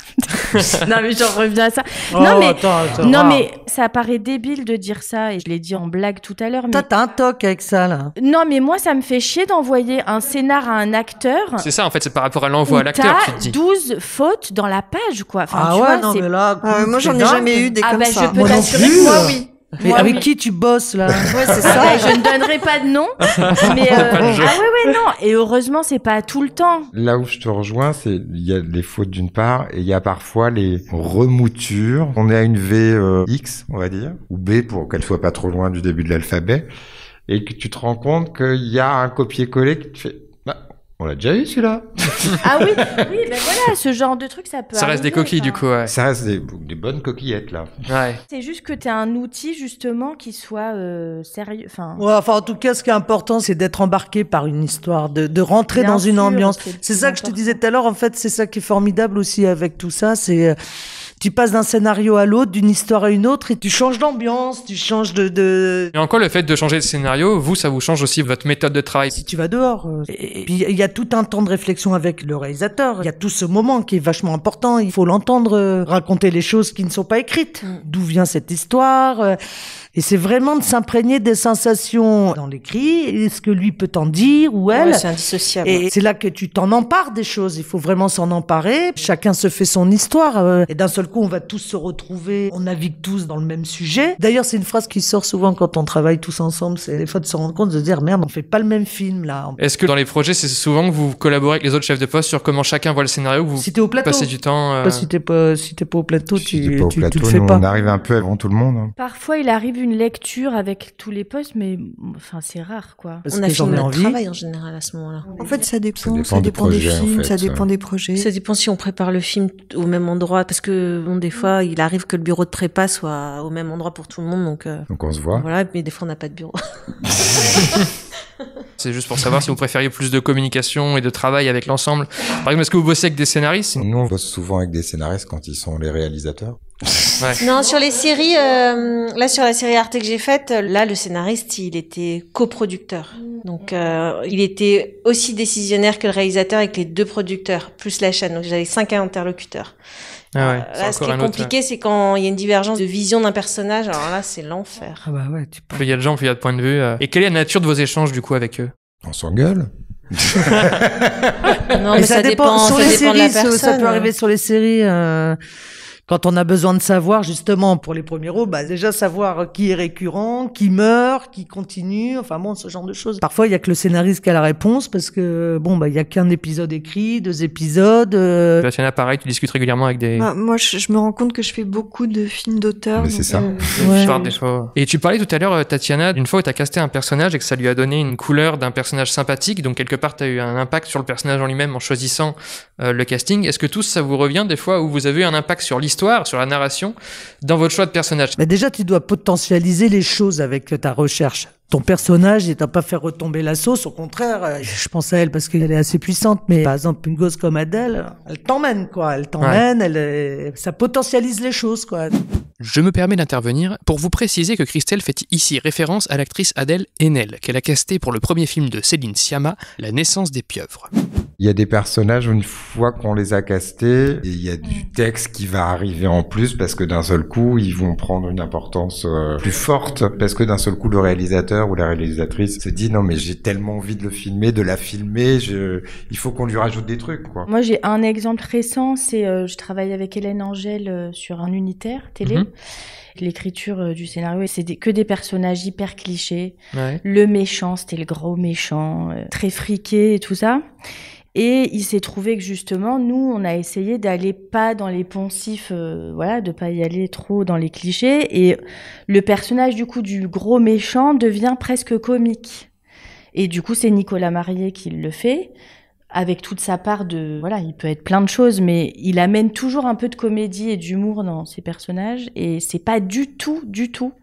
Non mais j'en reviens à ça. Mais ça paraît débile de dire ça et je l'ai dit en blague tout à l'heure. Mais... Toi, t'as un toc avec ça là. Non mais moi ça me fait chier d'envoyer un scénar à un acteur. C'est ça en fait, c'est par rapport à l'envoi à l'acteur. T'as 12 fautes dans la page quoi. Enfin, mais là. Moi j'en ai jamais eu des comme ça. Je peux t'assurer que moi oui. Mais avec qui tu bosses là? Ouais, c'est ça. Je ne donnerai pas de nom. Mais non. Et heureusement, c'est pas tout le temps. Là où je te rejoins, c'est il y a les fautes d'une part et il y a parfois les remoutures. On est à une V X, on va dire, ou B pour qu'elle soit pas trop loin du début de l'alphabet, et que tu te rends compte qu'il y a un copier-coller qui te fait. On l'a déjà eu celui-là. Ah oui, ben voilà, ce genre de truc, ça peut ça reste des coquilles du coup, ouais. Ça reste des bonnes coquillettes là. Ouais. C'est juste que t'as un outil justement qui soit sérieux. Enfin, en tout cas, ce qui est important, c'est d'être embarqué par une histoire, de rentrer dans une ambiance. C'est ça que je te disais tout à l'heure. En fait, c'est ça qui est formidable aussi avec tout ça, c'est tu passes d'un scénario à l'autre, d'une histoire à une autre, et tu changes d'ambiance, tu changes de... Et en quoi le fait de changer de scénario, ça vous change aussi votre méthode de travail? Si tu vas dehors. Et puis il y a tout un temps de réflexion avec le réalisateur. Il y a tout ce moment qui est vachement important. Il faut l'entendre raconter les choses qui ne sont pas écrites. D'où vient cette histoire et c'est vraiment de s'imprégner des sensations dans l'écrit, et ce que lui peut t'en dire ou elle. Ouais, c'est indissociable. Et c'est là que tu t'en empares des choses. Il faut vraiment s'en emparer. Chacun se fait son histoire. Et d'un seul coup, on va tous se retrouver. On navigue tous dans le même sujet. D'ailleurs, c'est une phrase qui sort souvent quand on travaille tous ensemble. C'est des fois de se rendre compte de se dire, merde, on fait pas le même film, là. Est-ce que dans les projets, c'est souvent que vous collaborez avec les autres chefs de poste sur comment chacun voit le scénario, que vous si t'es au plateau. Passez du temps Si t'es pas au plateau, tu le fais nous, pas. On arrive un peu avant tout le monde. Hein. Parfois, il arrive une lecture avec tous les postes, mais enfin, c'est rare, quoi. Parce on a que fini notre envie. travail en général à ce moment-là. En fait, ça dépend des projets, films, en fait, ça dépend des projets. Ça dépend si on prépare le film au même endroit, parce que bon, des fois, il arrive que le bureau de prépa soit au même endroit pour tout le monde, donc on se voit. Voilà, mais des fois, on n'a pas de bureau. C'est juste pour savoir si vous préfériez plus de communication et de travail avec l'ensemble. Par exemple, est-ce que vous bossez avec des scénaristes? Nous, on bosse souvent avec des scénaristes quand ils sont les réalisateurs. Ouais. Non, sur les séries, là sur la série Arte que j'ai faite, là le scénariste il était coproducteur, donc il était aussi décisionnaire que le réalisateur avec les deux producteurs plus la chaîne, donc j'avais 5 interlocuteurs. Ah ouais, là, ce qui est compliqué, c'est quand il y a une divergence de vision d'un personnage. Alors là, c'est l'enfer. Ah bah ouais, plus il y a de gens, plus il y a de points de vue. Et quelle est la nature de vos échanges du coup avec eux? On s'engueule. Non, mais ça dépend. Sur ça les dépend séries, de la personne. ça peut arriver sur les séries. Quand on a besoin de savoir, justement, pour les premiers rôles, bah, déjà savoir qui est récurrent, qui meurt, qui continue, enfin bon, ce genre de choses. Parfois, il y a que le scénariste qui a la réponse parce que, bon, bah, il y a qu'un épisode écrit, 2 épisodes. Tatiana, pareil, tu discutes régulièrement avec des... Moi, je me rends compte que je fais beaucoup de films d'auteur. Mais c'est ça. Ouais. Des fois. Et tu parlais tout à l'heure, Tatiana, d'une fois où tu as casté un personnage et que ça lui a donné une couleur d'un personnage sympathique, donc quelque part, tu as eu un impact sur le personnage en lui-même en choisissant le casting. Est-ce que tous, ça vous revient des fois où vous avez eu un impact sur l'histoire l'histoire, sur la narration, dans votre choix de personnage? Mais déjà, tu dois potentialiser les choses avec ta recherche. Ton personnage, il t'a pas fait retomber la sauce. Au contraire, je pense à elle parce qu'elle est assez puissante. Mais par exemple, une gosse comme Adèle, elle t'emmène, quoi. Elle t'emmène, ça potentialise les choses, quoi. Je me permets d'intervenir pour vous préciser que Christelle fait ici référence à l'actrice Adèle Haenel, qu'elle a castée pour le premier film de Céline Sciamma, La naissance des pieuvres. Il y a des personnages, une fois qu'on les a castés, et il y a du texte qui va arriver en plus parce que d'un seul coup, ils vont prendre une importance plus forte parce que d'un seul coup, le réalisateur ou la réalisatrice se dit non mais j'ai tellement envie de le filmer, de la filmer, il faut qu'on lui rajoute des trucs, quoi. Moi, j'ai un exemple récent, c'est je travaille avec Hélène Angèle sur un unitaire télé. L'écriture du scénario, c'est que des personnages hyper clichés. Le méchant, c'était le gros méchant, très friqué et tout ça. Et il s'est trouvé que justement, nous, on a essayé d'aller pas dans les poncifs, de pas y aller trop dans les clichés. Et le personnage, du coup, du gros méchant devient presque comique. Et du coup, c'est Nicolas Marié qui le fait, avec toute sa part de... Voilà, il peut être plein de choses, mais il amène toujours un peu de comédie et d'humour dans ses personnages. Et c'est pas du tout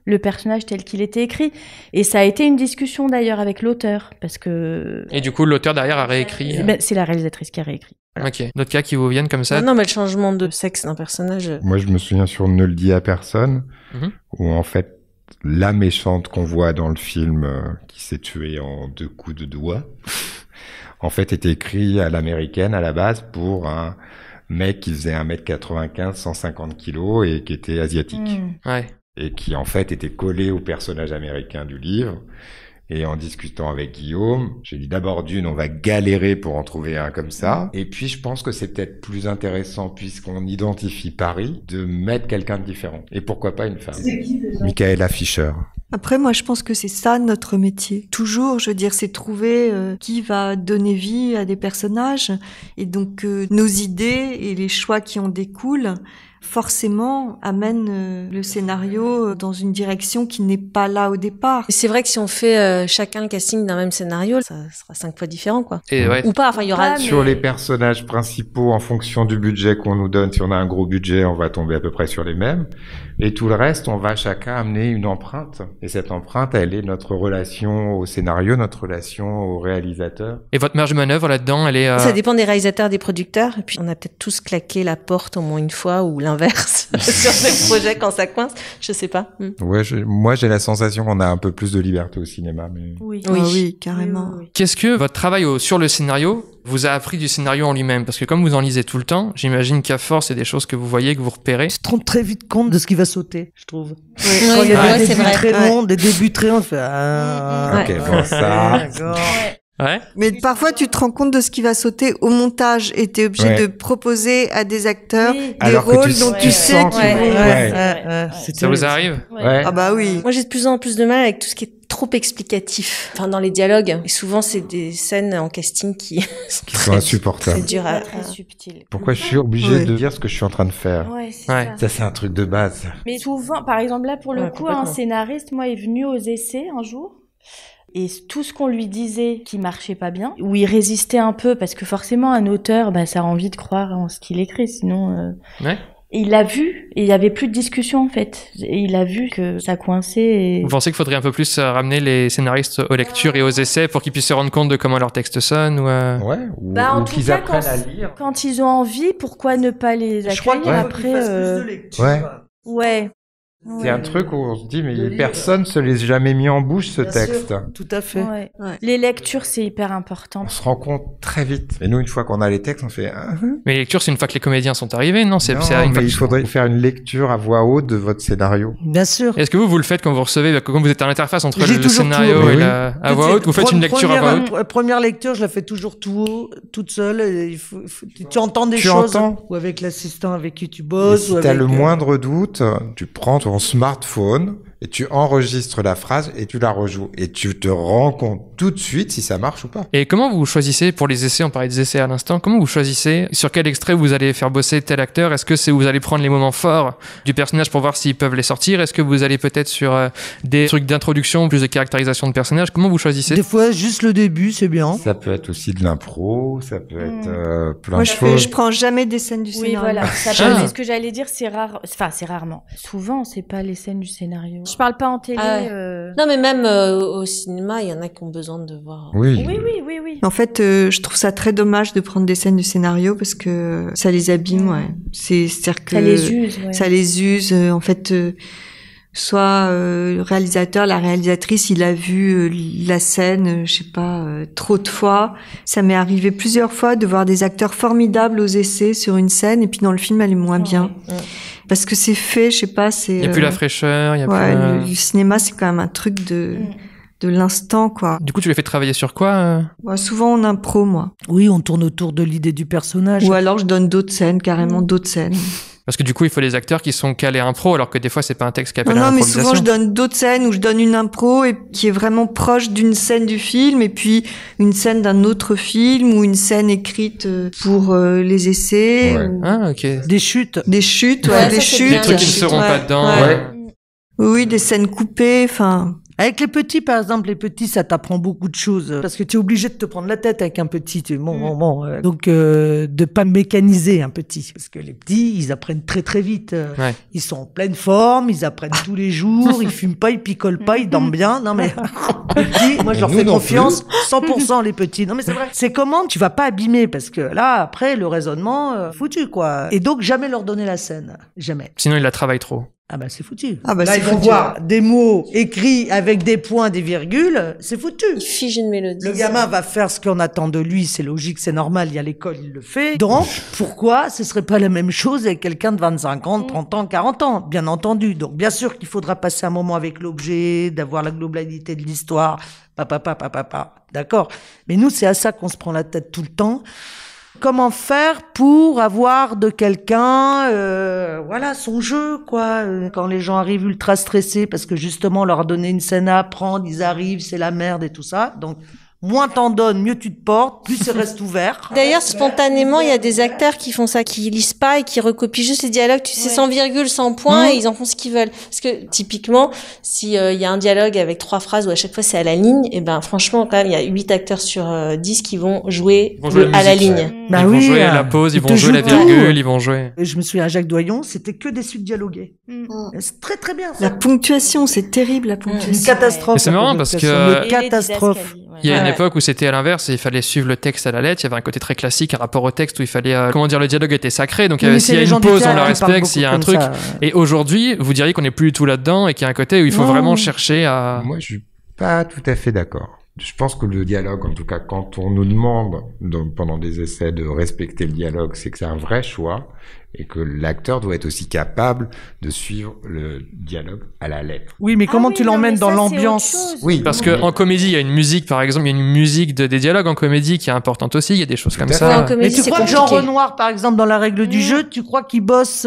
le personnage tel qu'il était écrit. Et ça a été une discussion d'ailleurs avec l'auteur, parce que... Et du coup, l'auteur derrière a réécrit... C'est la réalisatrice qui a réécrit. Voilà. Ok. D'autres cas qui vous viennent comme ça? Non, mais le changement de sexe d'un personnage... Moi, je me souviens sur Ne le dis à personne, où en fait, la méchante qu'on voit dans le film qui s'est tuée en 2 coups de doigt... en fait, était écrit à l'américaine à la base pour un mec qui faisait 1m95, 150 kilos et qui était asiatique. Et qui, en fait, était collé au personnage américain du livre. Et en discutant avec Guillaume, j'ai dit d'abord on va galérer pour en trouver un comme ça. Et puis, je pense que c'est peut-être plus intéressant, puisqu'on identifie Paris, de mettre quelqu'un de différent. Et pourquoi pas une femme? C'est qui, déjà? Michaela Fischer. Après, moi, je pense que c'est ça notre métier. Toujours, je veux dire, c'est trouver qui va donner vie à des personnages. Et donc, nos idées et les choix qui en découlent, forcément, amènent le scénario dans une direction qui n'est pas là au départ. C'est vrai que si on fait chacun le casting d'un même scénario, ça sera 5 fois différent, quoi. Et Ou pas, enfin, il y aura... Sur les personnages principaux, en fonction du budget qu'on nous donne, si on a un gros budget, on va tomber à peu près sur les mêmes. Et tout le reste, on va chacun amener une empreinte. Et cette empreinte, elle est notre relation au scénario, notre relation au réalisateur. Et votre marge de manœuvre là-dedans, elle est... Ça dépend des réalisateurs, des producteurs. Et puis, on a peut-être tous claqué la porte au moins une fois, ou l'inverse, sur des projets quand ça coince. Je sais pas. Ouais, moi, j'ai la sensation qu'on a un peu plus de liberté au cinéma. Mais... Oui, carrément. Oui. Qu'est-ce que votre travail sur le scénario vous a appris du scénario en lui-même? Parce que comme vous en lisez tout le temps, j'imagine qu'à force, c'est des choses que vous voyez, que vous repérez. Tu te rends très vite compte de ce qui va sauter, je trouve. Quand il y a des débuts très longs, des débuts très longs, on fait ok, bon, ça... Ouais. Mais parfois, tu te rends compte de ce qui va sauter au montage et t'es obligé de proposer à des acteurs des rôles dont tu sais qu'ils vont... Ça vous arrive? Ah bah oui. Moi, j'ai de plus en plus de mal avec tout ce qui est trop explicatif. Enfin, dans les dialogues. Et souvent, c'est des scènes en casting qui sont insupportables. C'est dur à... Très subtil. Pourquoi je suis obligé de dire ce que je suis en train de faire? Ça, c'est un truc de base. Mais souvent, par exemple, là, pour le coup, un scénariste, moi, est venu aux essais un jour. Et tout ce qu'on lui disait qui marchait pas bien, où il résistait un peu, parce que forcément, un auteur, ça a envie de croire en ce qu'il écrit, sinon... Et il l'a vu, et il y avait plus de discussion, en fait. Et il a vu que ça coinçait. Et... Vous pensez qu'il faudrait un peu plus ramener les scénaristes aux lectures et aux essais pour qu'ils puissent se rendre compte de comment leur texte sonne ou qu'ils apprennent à lire. Quand ils ont envie, pourquoi ne pas les accueillir? Je crois qu'il faut qu'ils fassent plus de lecture. C'est un truc où on se dit, mais personne se l'est jamais mis en bouche, ce texte. Sûr, tout à fait. Les lectures, c'est hyper important. On se rend compte très vite. Et nous, une fois qu'on a les textes, on fait... Mais les lectures, c'est une fois que les comédiens sont arrivés, non? Mais il faudrait faire une lecture à voix haute de votre scénario. Bien sûr. Est-ce que vous le faites quand vous recevez, quand vous êtes à l'interface entre le scénario et la à voix haute, vous faites une lecture à voix haute? Première lecture, je la fais toujours tout haut, toute seule. Tu entends des choses. Ou avec l'assistant avec qui tu bosses. Si t'as le moindre doute, tu prends ton smartphone et tu enregistres la phrase et tu la rejoues. Et tu te rends compte tout de suite si ça marche ou pas. Et comment vous choisissez, pour les essais, on parlait des essais à l'instant, comment vous choisissez sur quel extrait vous allez faire bosser tel acteur? Est-ce que c'est vous allez prendre les moments forts du personnage pour voir s'ils peuvent les sortir? Est-ce que vous allez peut-être sur des trucs d'introduction, plus de caractérisation de personnage? Comment vous choisissez? Des fois, juste le début, c'est bien. Ça peut être aussi de l'impro, ça peut être plein de choses. Moi, je prends jamais des scènes du scénario. Oui, voilà. C'est ce que j'allais dire, c'est rare. Enfin, c'est rarement. Souvent, c'est pas les scènes du scénario. Je parle pas en télé. Non, mais même au cinéma, il y en a qui ont besoin de voir. Oui. En fait, je trouve ça très dommage de prendre des scènes du scénario parce que ça les abîme, ouais. C'est-à-dire que ça les use, ouais. Ça les use. En fait, soit le réalisateur, la réalisatrice, il a vu la scène, je sais pas, trop de fois. Ça m'est arrivé plusieurs fois de voir des acteurs formidables aux essais sur une scène et puis dans le film, elle est moins bien. Parce que c'est fait, je sais pas, c'est... Il y a plus la fraîcheur, il y a plus... Le cinéma, c'est quand même un truc de l'instant, quoi. Du coup, tu les fais travailler sur quoi Souvent en impro, moi. Oui, on tourne autour de l'idée du personnage. Ou alors je donne d'autres scènes, carrément d'autres scènes. Parce que du coup, il faut les acteurs qui sont calés impro, alors que des fois, c'est pas un texte qui appelle à l'improvisation. Non, mais souvent, je donne d'autres scènes où je donne une impro et qui est vraiment proche d'une scène du film et puis une scène d'un autre film ou une scène écrite pour les essais. Ouais. Ou... Ah, ok. Des chutes. Des chutes, ouais, des chutes. Des trucs qui ne seront pas dedans. Ouais. Oui, des scènes coupées, enfin... Avec les petits, par exemple, les petits, ça t'apprend beaucoup de choses. Parce que tu es obligé de te prendre la tête avec un petit. Donc, de pas mécaniser un petit. Parce que les petits, ils apprennent très, très vite. Ouais. Ils sont en pleine forme, ils apprennent tous les jours, ils fument pas, ils picolent pas, ils dorment bien. Non, mais les petits, moi, je leur fais confiance. 100% les petits. Non, mais c'est vrai. C'est comment tu vas pas abîmer. Parce que là, après, le raisonnement, foutu, quoi. Et donc, jamais leur donner la scène. Jamais. Sinon, ils la travaillent trop. Ah bah c'est foutu. Ah bah là c'est ils vont foutu. voir des mots écrits avec des points, des virgules, c'est foutu. Il fige une mélodie. Le gamin va faire ce qu'on attend de lui, c'est logique, c'est normal, il y a l'école, il le fait. Donc, pourquoi ce serait pas la même chose avec quelqu'un de 25 ans, 30 ans, 40 ans, bien entendu. Donc bien sûr qu'il faudra passer un moment avec l'objet, d'avoir la globalité de l'histoire, d'accord. Mais nous, c'est à ça qu'on se prend la tête tout le temps. Comment faire pour avoir de quelqu'un, son jeu, quoi. Quand les gens arrivent ultra stressés parce que justement on leur a donné une scène à apprendre, ils arrivent, c'est la merde et tout ça. Donc moins t'en donnes, mieux tu te portes, plus ça reste ouvert. D'ailleurs, spontanément, il y a des acteurs qui font ça, qui lisent pas et qui recopient juste les dialogues, tu sais, sans virgule, sans point, et ils en font ce qu'ils veulent. Parce que, typiquement, si y a un dialogue avec 3 phrases où à chaque fois c'est à la ligne, et ben, franchement, quand même, il y a 8 acteurs sur 10 qui vont jouer à la ligne. Bah ils vont jouer la pause, ils vont jouer la virgule, ils vont jouer. Je me souviens à Jacques Doyon, c'était que des suites dialoguées. C'est très très bien. Ça. La ponctuation, c'est terrible, la ponctuation. Une catastrophe. Mais c'est marrant parce que... Une catastrophe. Il y a une époque où c'était à l'inverse, il fallait suivre le texte à la lettre, il y avait un côté très classique, un rapport au texte où il fallait, le dialogue était sacré, donc s'il y a une pause, on la respecte, s'il y a un truc. Et aujourd'hui, vous diriez qu'on n'est plus du tout là-dedans et qu'il y a un côté où il faut vraiment chercher à... Moi, je suis pas tout à fait d'accord. Je pense que le dialogue, en tout cas, quand on nous demande pendant des essais de respecter le dialogue, c'est que c'est un vrai choix et que l'acteur doit être aussi capable de suivre le dialogue à la lettre. Oui, mais comment tu l'emmènes dans l'ambiance? Oui, parce que en comédie, il y a une musique, par exemple, il y a une musique des dialogues en comédie qui est importante aussi. Il y a des choses comme ça. Mais tu crois que Jean Renoir, par exemple, dans la règle du jeu, tu crois qu'il bosse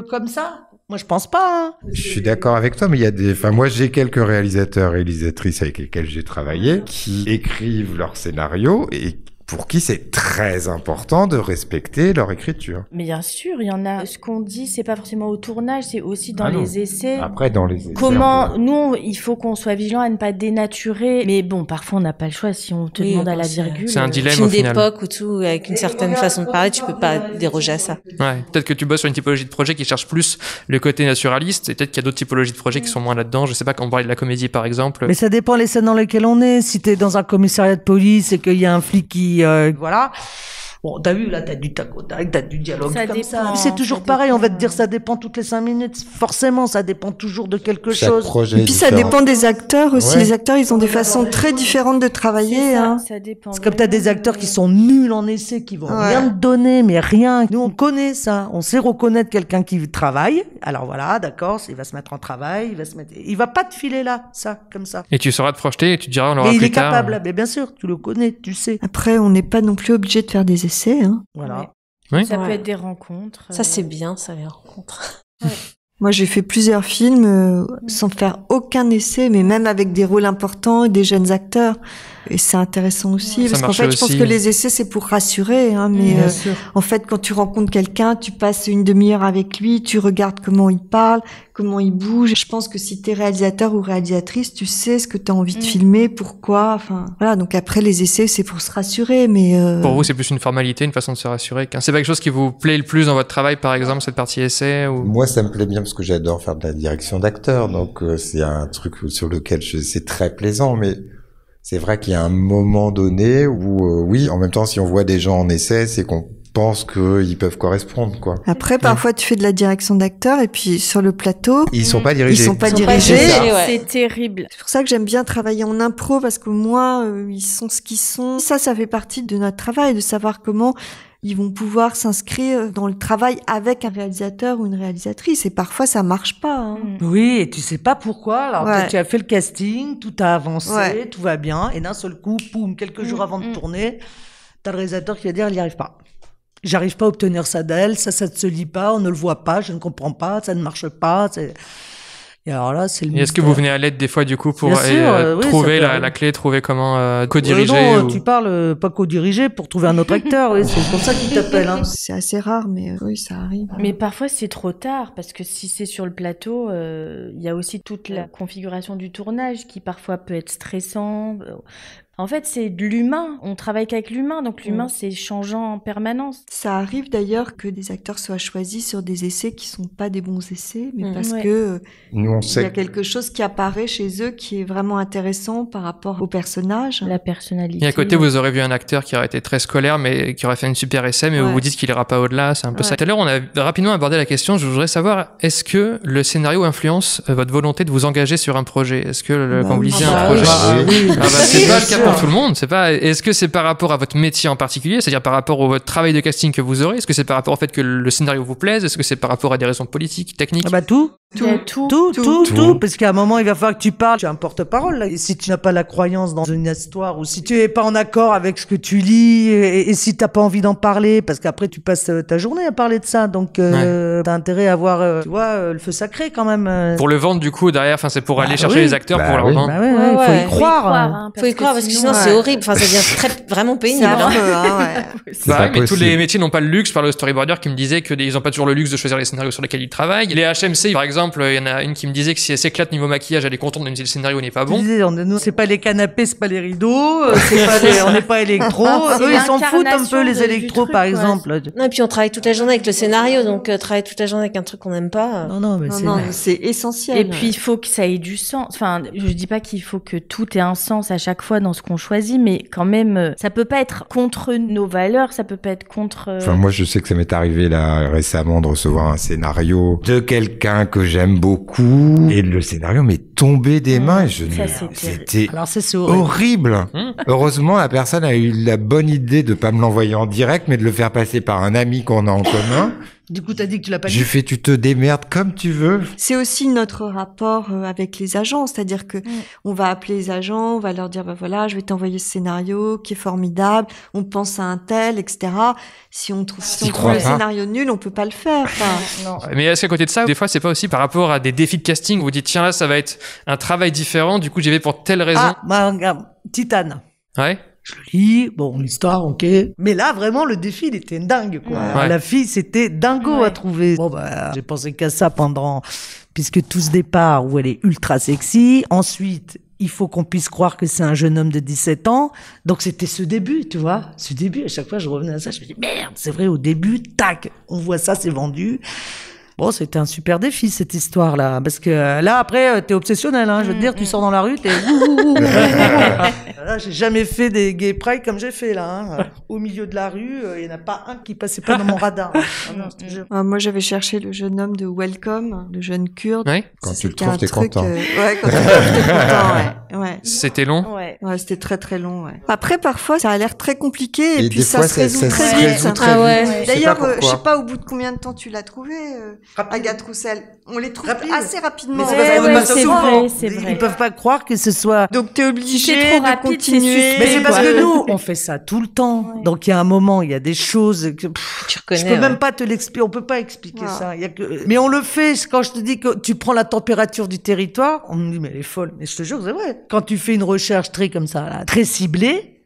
comme ça? Moi, je pense pas. Hein. Je suis d'accord avec toi, mais il y a moi, j'ai quelques réalisateurs, réalisatrices avec lesquels j'ai travaillé qui écrivent leurs scénarios et pour qui c'est très important de respecter leur écriture. Mais bien sûr, il y en a. Ce qu'on dit, c'est pas forcément au tournage, c'est aussi dans les essais. Après, dans les essais. Il faut qu'on soit vigilant à ne pas dénaturer. Mais bon, parfois, on n'a pas le choix si on te demande à la virgule. C'est un dilemme au final. D'époque ou tout, avec une certaine façon de parler, tu peux pas déroger à ça. Ouais. Peut-être que tu bosses sur une typologie de projet qui cherche plus le côté naturaliste, et peut-être qu'il y a d'autres typologies de projets qui sont moins là-dedans. Je sais pas, quand on parlait de la comédie, par exemple. Mais ça dépend les scènes dans lesquelles on est. Si t'es dans un commissariat de police et qu'il y a un flic qui, voilà. Bon, t'as vu, là, t'as du tac au tac, t'as du dialogue comme ça. C'est toujours pareil, on va te dire ça dépend toutes les 5 minutes. Forcément, ça dépend toujours de quelque chose. Et puis ça dépend des acteurs aussi. Ouais. Les acteurs, ils ont des façons très différentes de travailler. Ça dépend. C'est comme t'as des acteurs qui sont nuls en essai, qui vont rien te donner, mais rien. Nous, on connaît ça. On sait reconnaître quelqu'un qui travaille. Alors voilà, d'accord, il va se mettre en travail, il va pas te filer là, ça, comme ça. Et tu sauras te projeter et tu te diras, on l'aura plus tard. Et il est capable, mais bien sûr, tu le connais, tu sais. Après, on n'est pas non plus obligé de faire des essais, hein. Voilà. Oui. Ça peut être des rencontres. Ça, c'est bien, ça, les rencontres. Moi, j'ai fait plusieurs films sans faire aucun essai, mais même avec des rôles importants et des jeunes acteurs. Et c'est intéressant aussi, parce qu'en fait, je pense que les essais, c'est pour rassurer, hein, mais en fait, quand tu rencontres quelqu'un, tu passes une demi-heure avec lui, tu regardes comment il parle, comment il bouge. Je pense que si t'es réalisateur ou réalisatrice, tu sais ce que t'as envie de filmer, pourquoi, enfin, voilà. Donc après, les essais, c'est pour se rassurer, mais Pour vous, c'est plus une formalité, une façon de se rassurer. C'est pas quelque chose qui vous plaît le plus dans votre travail, par exemple, cette partie essai ou... Moi, ça me plaît bien parce que j'adore faire de la direction d'acteur, donc c'est un truc sur lequel c'est très plaisant, mais c'est vrai qu'il y a un moment donné où, oui, en même temps, si on voit des gens en essai, c'est qu'on pense qu'ils peuvent correspondre, quoi. Après, parfois, tu fais de la direction d'acteur et puis sur le plateau, ils sont pas dirigés. Ils sont pas dirigés. C'est terrible. C'est pour ça que j'aime bien travailler en impro parce qu'au moins, ils sont ce qu'ils sont. Ça fait partie de notre travail, de savoir comment ils vont pouvoir s'inscrire dans le travail avec un réalisateur ou une réalisatrice. Et parfois, ça marche pas. Hein. Oui, et tu sais pas pourquoi. Alors, tu as fait le casting, tout a avancé, tout va bien. Et d'un seul coup, poum, quelques jours avant de tourner, t'as le réalisateur qui va dire, il n'y arrive pas. J'arrive pas à obtenir ça d'elle, ça ne se lit pas, on ne le voit pas, je ne comprends pas, ça ne marche pas. Et alors là, c'est le mystère. Est-ce que vous venez à l'aide des fois du coup pour trouver la clé, trouver comment co-diriger non, tu parles pas co-diriger pour trouver un autre acteur, oui, c'est pour ça qu'il t'appelle. Hein. C'est assez rare, mais oui, ça arrive. Mais parfois c'est trop tard parce que si c'est sur le plateau, il y a aussi toute la configuration du tournage qui parfois peut être stressant. En fait, c'est de l'humain. On travaille qu'avec l'humain, donc l'humain, c'est changeant en permanence. Ça arrive d'ailleurs que des acteurs soient choisis sur des essais qui sont pas des bons essais, mais parce que nous, on sait il y a quelque chose qui apparaît chez eux qui est vraiment intéressant par rapport au personnage. La personnalité. Et à côté, vous aurez vu un acteur qui aurait été très scolaire, mais qui aurait fait une super essai, mais vous vous dites qu'il ira pas au-delà. C'est un peu ça. Tout à l'heure, on a rapidement abordé la question. Je voudrais savoir, est-ce que le scénario influence votre volonté de vous engager sur un projet? Est-ce que quand vous lisez un projet, c'est pas le cas pour tout le monde, c'est pas. Est-ce que c'est par rapport à votre métier en particulier, c'est-à-dire par rapport au votre travail de casting que vous aurez? Est-ce que c'est par rapport au fait que le scénario vous plaise? Est-ce que c'est par rapport à des raisons politiques, techniques? Tout, parce qu'à un moment il va falloir que tu parles, tu as un porte-parole là. Et si tu n'as pas la croyance dans une histoire, ou si tu es pas en accord avec ce que tu lis, et si t'as pas envie d'en parler, parce qu'après tu passes ta journée à parler de ça, donc t'as intérêt à avoir, tu vois, le feu sacré quand même. Pour le vendre du coup derrière, enfin c'est pour aller chercher les acteurs pour leur vendre. Il faut y croire. Faut y croire parce que sinon c'est horrible, enfin ça devient vraiment pénible. Mais tous les métiers n'ont pas le luxe. Par le storyboarder qui me disait qu'ils n'ont pas toujours le luxe de choisir les scénarios sur lesquels ils travaillent. Les HMC par exemple, il y en a une qui me disait que si elle s'éclate niveau maquillage, elle est contente même si le scénario n'est pas bon. Nous, c'est pas les canapés, c'est pas les rideaux, on n'est pas électro. Eux, ils s'en foutent un peu les électros, par exemple. Non, et puis on travaille toute la journée avec le scénario, donc travailler toute la journée avec un truc qu'on n'aime pas. Non, c'est essentiel. Et puis il faut que ça ait du sens. Enfin, je dis pas qu'il faut que tout ait un sens à chaque fois dans ce qu'on choisit, mais quand même, ça peut pas être contre nos valeurs, ça peut pas être contre. Enfin, moi, je sais que ça m'est arrivé là récemment de recevoir un scénario de quelqu'un que j'aime beaucoup, et le scénario m'est tombé des mains. Et c'était horrible. Heureusement, la personne a eu la bonne idée de pas me l'envoyer en direct, mais de le faire passer par un ami qu'on a en commun. Du coup, t'as dit que tu l'as pas dit. J'ai fait, tu te démerdes comme tu veux. C'est aussi notre rapport avec les agents, c'est-à-dire que on va appeler les agents, on va leur dire, bah voilà, je vais t'envoyer ce scénario qui est formidable, on pense à un tel, etc. Si on trouve le scénario nul, on peut pas le faire. Non. Mais est-ce qu'à côté de ça, des fois, c'est pas aussi par rapport à des défis de casting, vous dites, tiens, là, ça va être un travail différent, du coup, j'y vais pour telle raison. Regarde, Titane. Ouais. Je le lis, bon, l'histoire, ok. Mais là, vraiment, le défi, il était dingue, quoi. Ouais. La fille, c'était dingo à trouver. Bon, j'ai pensé qu'à ça puisque tout ce départ où elle est ultra sexy. Ensuite, il faut qu'on puisse croire que c'est un jeune homme de 17 ans. Donc, c'était ce début, tu vois. Ce début, à chaque fois, je revenais à ça, je me dis, merde, c'est vrai, au début, tac, on voit ça, c'est vendu. Bon, c'était un super défi, cette histoire-là. Parce que là, après, t'es obsessionnel, hein. Je veux te dire, tu sors dans la rue, t'es Là, j'ai jamais fait des gay pride comme j'ai fait, là, hein. Au milieu de la rue, il y en a pas un qui passait pas dans mon radar. Moi, j'avais cherché le jeune homme de Welcome, le jeune Kurde. Ouais. Quand tu le trouves, t'es content. Quand tu le trouves, t'es content, ouais. Ouais. C'était long? Ouais, c'était très très long, ouais. Après, parfois, ça a l'air très compliqué et puis ça se résout très vite. D'ailleurs, je sais pas au bout de combien de temps tu l'as trouvé, Agathe Roussel. On les trouve assez rapidement. Mais c'est vrai. Ils peuvent pas croire que ce soit... Donc t'es obligé de continuer. Mais c'est parce que nous, on fait ça tout le temps. Ouais. Donc il y a un moment, il y a des choses que tu reconnais. Je peux même pas te l'expliquer. On peut pas expliquer ça. Il y a que... Mais on le fait. Quand je te dis que tu prends la température du territoire, on me dit mais elle est folle. Mais je te jure, c'est vrai. Quand tu fais une recherche très comme ça, là, très ciblée.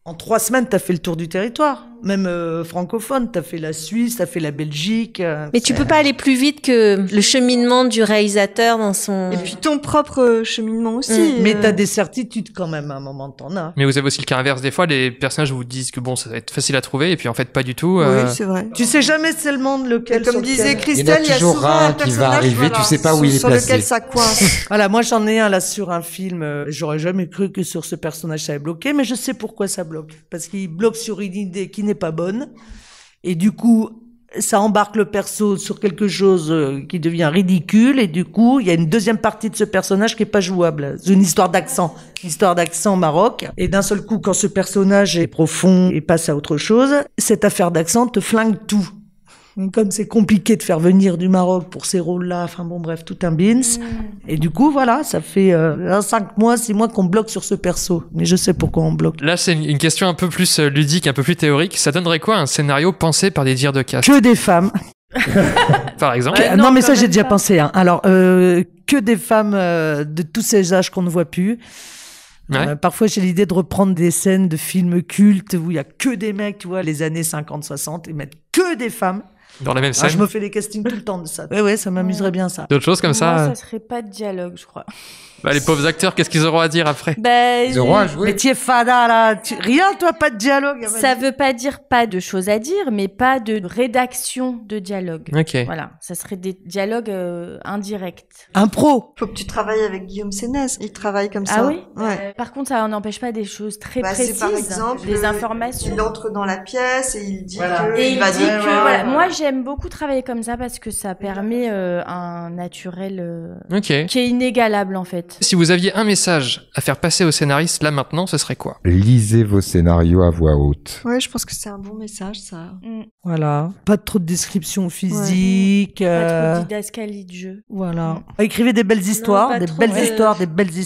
En 3 semaines, t'as fait le tour du territoire. Même francophone, t'as fait la Suisse, t'as fait la Belgique. Mais tu peux pas aller plus vite que le cheminement du réalisateur dans son... Et puis ton propre cheminement aussi. Mais t'as des certitudes quand même, à un moment, t'en as. Mais vous avez aussi le cas inverse. Des fois, les personnages vous disent que bon, ça va être facile à trouver, et puis en fait, pas du tout. Oui, c'est vrai. Tu sais jamais seulement lequel. Comme disait Christelle, il y a toujours souvent un qui va arriver, tu sais pas où il est placé. Sur lequel ça coince. Voilà, moi j'en ai un là sur un film. J'aurais jamais cru que sur ce personnage ça allait bloquer, mais je sais pourquoi ça bloque. Parce qu'il bloque sur une idée qui n'est pas bonne. Et du coup, ça embarque le perso sur quelque chose qui devient ridicule. Et du coup, il y a une deuxième partie de ce personnage qui est pas jouable. C'est une histoire d'accent Maroc. Et d'un seul coup, quand ce personnage est profond et passe à autre chose, cette affaire d'accent te flingue tout. Comme c'est compliqué de faire venir du Maroc pour ces rôles-là, enfin bon bref, tout un beans. Et du coup, voilà, ça fait 5 mois, 6 mois qu'on bloque sur ce perso. Mais je sais pourquoi on bloque. Là, c'est une question un peu plus ludique, un peu plus théorique. Ça donnerait quoi un scénario pensé par des dires de cast? Que des femmes. Par exemple. Non, mais ça, j'ai déjà pensé. Hein. Alors, que des femmes de tous ces âges qu'on ne voit plus. Ouais. Parfois, j'ai l'idée de reprendre des scènes de films cultes où il y a que des mecs, tu vois, les années 50-60, et mettre que des femmes. Dans la même scène. Je me fais les castings tout le temps de ça. Ouais, ça m'amuserait bien ça. D'autres choses comme ça? Moi, ça serait pas de dialogue, je crois. Bah, les pauvres acteurs, qu'est-ce qu'ils auront à dire après? Ils auront à jouer. Mais tu es fada là, rien toi, pas de dialogue. Ça veut pas dire pas de choses à dire, mais pas de rédaction de dialogue. Ok. Voilà, ça serait des dialogues indirects. Impro. Faut que tu travailles avec Guillaume Sénès. Il travaille comme ça. Ah oui. Ouais. Par contre, ça n'empêche pas des choses très précises. Par exemple, des informations. Il entre dans la pièce et il dit voilà. Moi, j'aime beaucoup travailler comme ça parce que ça permet un naturel qui est inégalable en fait. Si vous aviez un message à faire passer aux scénaristes là maintenant, ce serait quoi? Lisez vos scénarios à voix haute. Ouais, je pense que c'est un bon message ça. Voilà, pas trop de description physique. Pas trop de didascalie de jeu. Voilà. Écrivez des belles histoires, des belles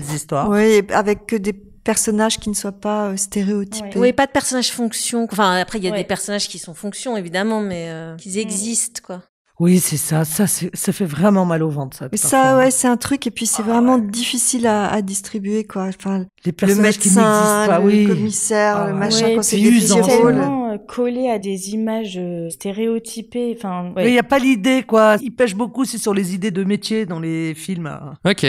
histoires. Oui, avec que des personnages qui ne soient pas stéréotypés. Oui, pas de personnages fonction. Enfin, après, il y a des personnages qui sont fonction, évidemment, mais qu'ils existent, quoi. Oui, c'est ça. Ça fait vraiment mal au ventre, ça. Mais ça, ouais, c'est un truc. Et puis, c'est vraiment difficile à distribuer, quoi. Enfin, les personnages le médecin, le commissaire, le machin, ouais, quand c'est des tellement collé à des images stéréotypées. Enfin, il y a pas l'idée, quoi. Il pêche beaucoup, c'est sur les idées de métier dans les films. Ok.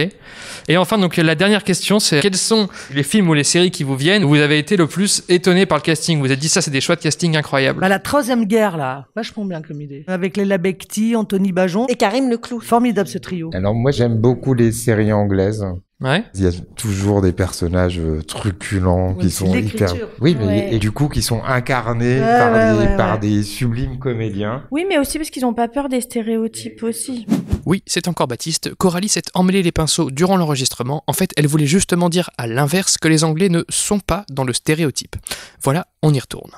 Et enfin, donc, la dernière question, c'est quels sont les films ou les séries qui vous viennent où vous avez été le plus étonné par le casting? Vous avez dit ça, c'est des choix de casting incroyables. Bah, la Troisième Guerre, là. Vachement bien comme idée. Avec Léla Becti, Anthony Bajon et Karim Leclou. Formidable ce trio. Alors moi j'aime beaucoup les séries anglaises. Ouais. Il y a toujours des personnages truculents qui sont hyper... Oui, mais et du coup qui sont incarnés par des sublimes comédiens. Oui, mais aussi parce qu'ils n'ont pas peur des stéréotypes aussi. Oui, c'est encore Baptiste. Coralie s'est emmêlé les pinceaux durant l'enregistrement. En fait, elle voulait justement dire à l'inverse que les Anglais ne sont pas dans le stéréotype. Voilà, on y retourne.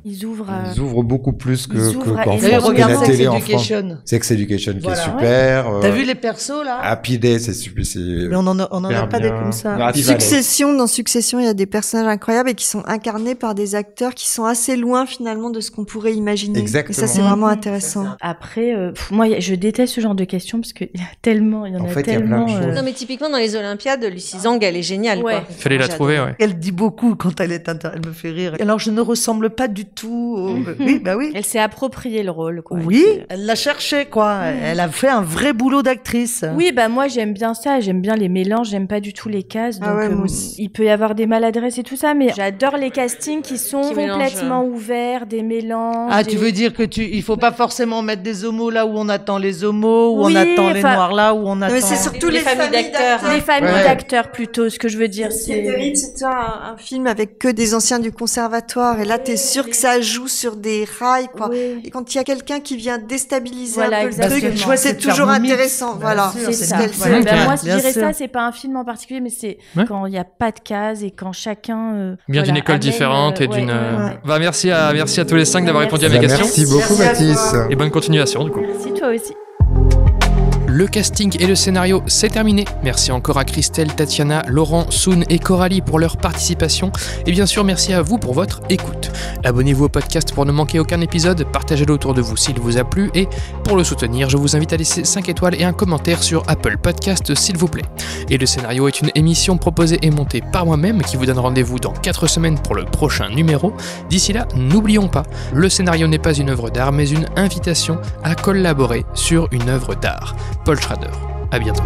Ils ouvrent beaucoup plus qu'en France. Regarde la télé en France. Sex Education qui est super. T'as vu les persos là? Happy Day, c'est super. Mais on en a pas des comme ça. Dans Succession, il y a des personnages incroyables et qui sont incarnés par des acteurs qui sont assez loin finalement de ce qu'on pourrait imaginer. Exactement. Et ça, c'est vraiment intéressant. Après, moi, je déteste ce genre de questions parce qu'il y a tellement, il y en a tellement. Non, mais typiquement dans les Olympiades, Lucie Zhang, elle est géniale. Ouais. Quoi. Il fallait la trouver, ouais. Elle dit beaucoup quand elle est elle me fait rire. Alors je ne ressemble pas du tout. Oui, bah oui. Elle s'est approprié le rôle, quoi. Oui, elle l'a cherché, quoi. Elle a fait un vrai boulot d'actrice. Oui, bah moi j'aime bien ça. J'aime bien les mélanges. J'aime pas du tout les cases. Donc il peut y avoir des maladresses et tout ça, mais j'adore les castings qui sont complètement ouverts, des mélanges. Ah, tu veux dire que il faut pas forcément mettre des homos là où on attend les homos, où on attend les noirs là, où on attend... Mais c'est surtout les familles d'acteurs. Les familles d'acteurs, plutôt, ce que je veux dire. C'est terrible, c'est un film avec que des anciens du conservatoire, et là, t'es sûr que ça joue sur des rails, quoi. Oui. Et quand il y a quelqu'un qui vient déstabiliser un peu le truc, c'est toujours intéressant. Voilà. C'est ça. Moi, je dirais ça, c'est pas un film en particulier, mais c'est quand il n'y a pas de cases et quand chacun vient d'une école différente et d'une. Merci à tous les 5 d'avoir répondu à mes questions. Merci beaucoup, Mathis. Et bonne continuation, du coup. Merci, toi aussi. Le casting et le scénario, c'est terminé. Merci encore à Christelle, Tatiana, Laurent, Soun et Coralie pour leur participation. Et bien sûr, merci à vous pour votre écoute. Abonnez-vous au podcast pour ne manquer aucun épisode, partagez-le autour de vous s'il vous a plu, et pour le soutenir, je vous invite à laisser 5 étoiles et un commentaire sur Apple Podcast s'il vous plaît. Et le scénario est une émission proposée et montée par moi-même qui vous donne rendez-vous dans 4 semaines pour le prochain numéro. D'ici là, n'oublions pas, le scénario n'est pas une œuvre d'art, mais une invitation à collaborer sur une œuvre d'art. Paul Schrader. À bientôt.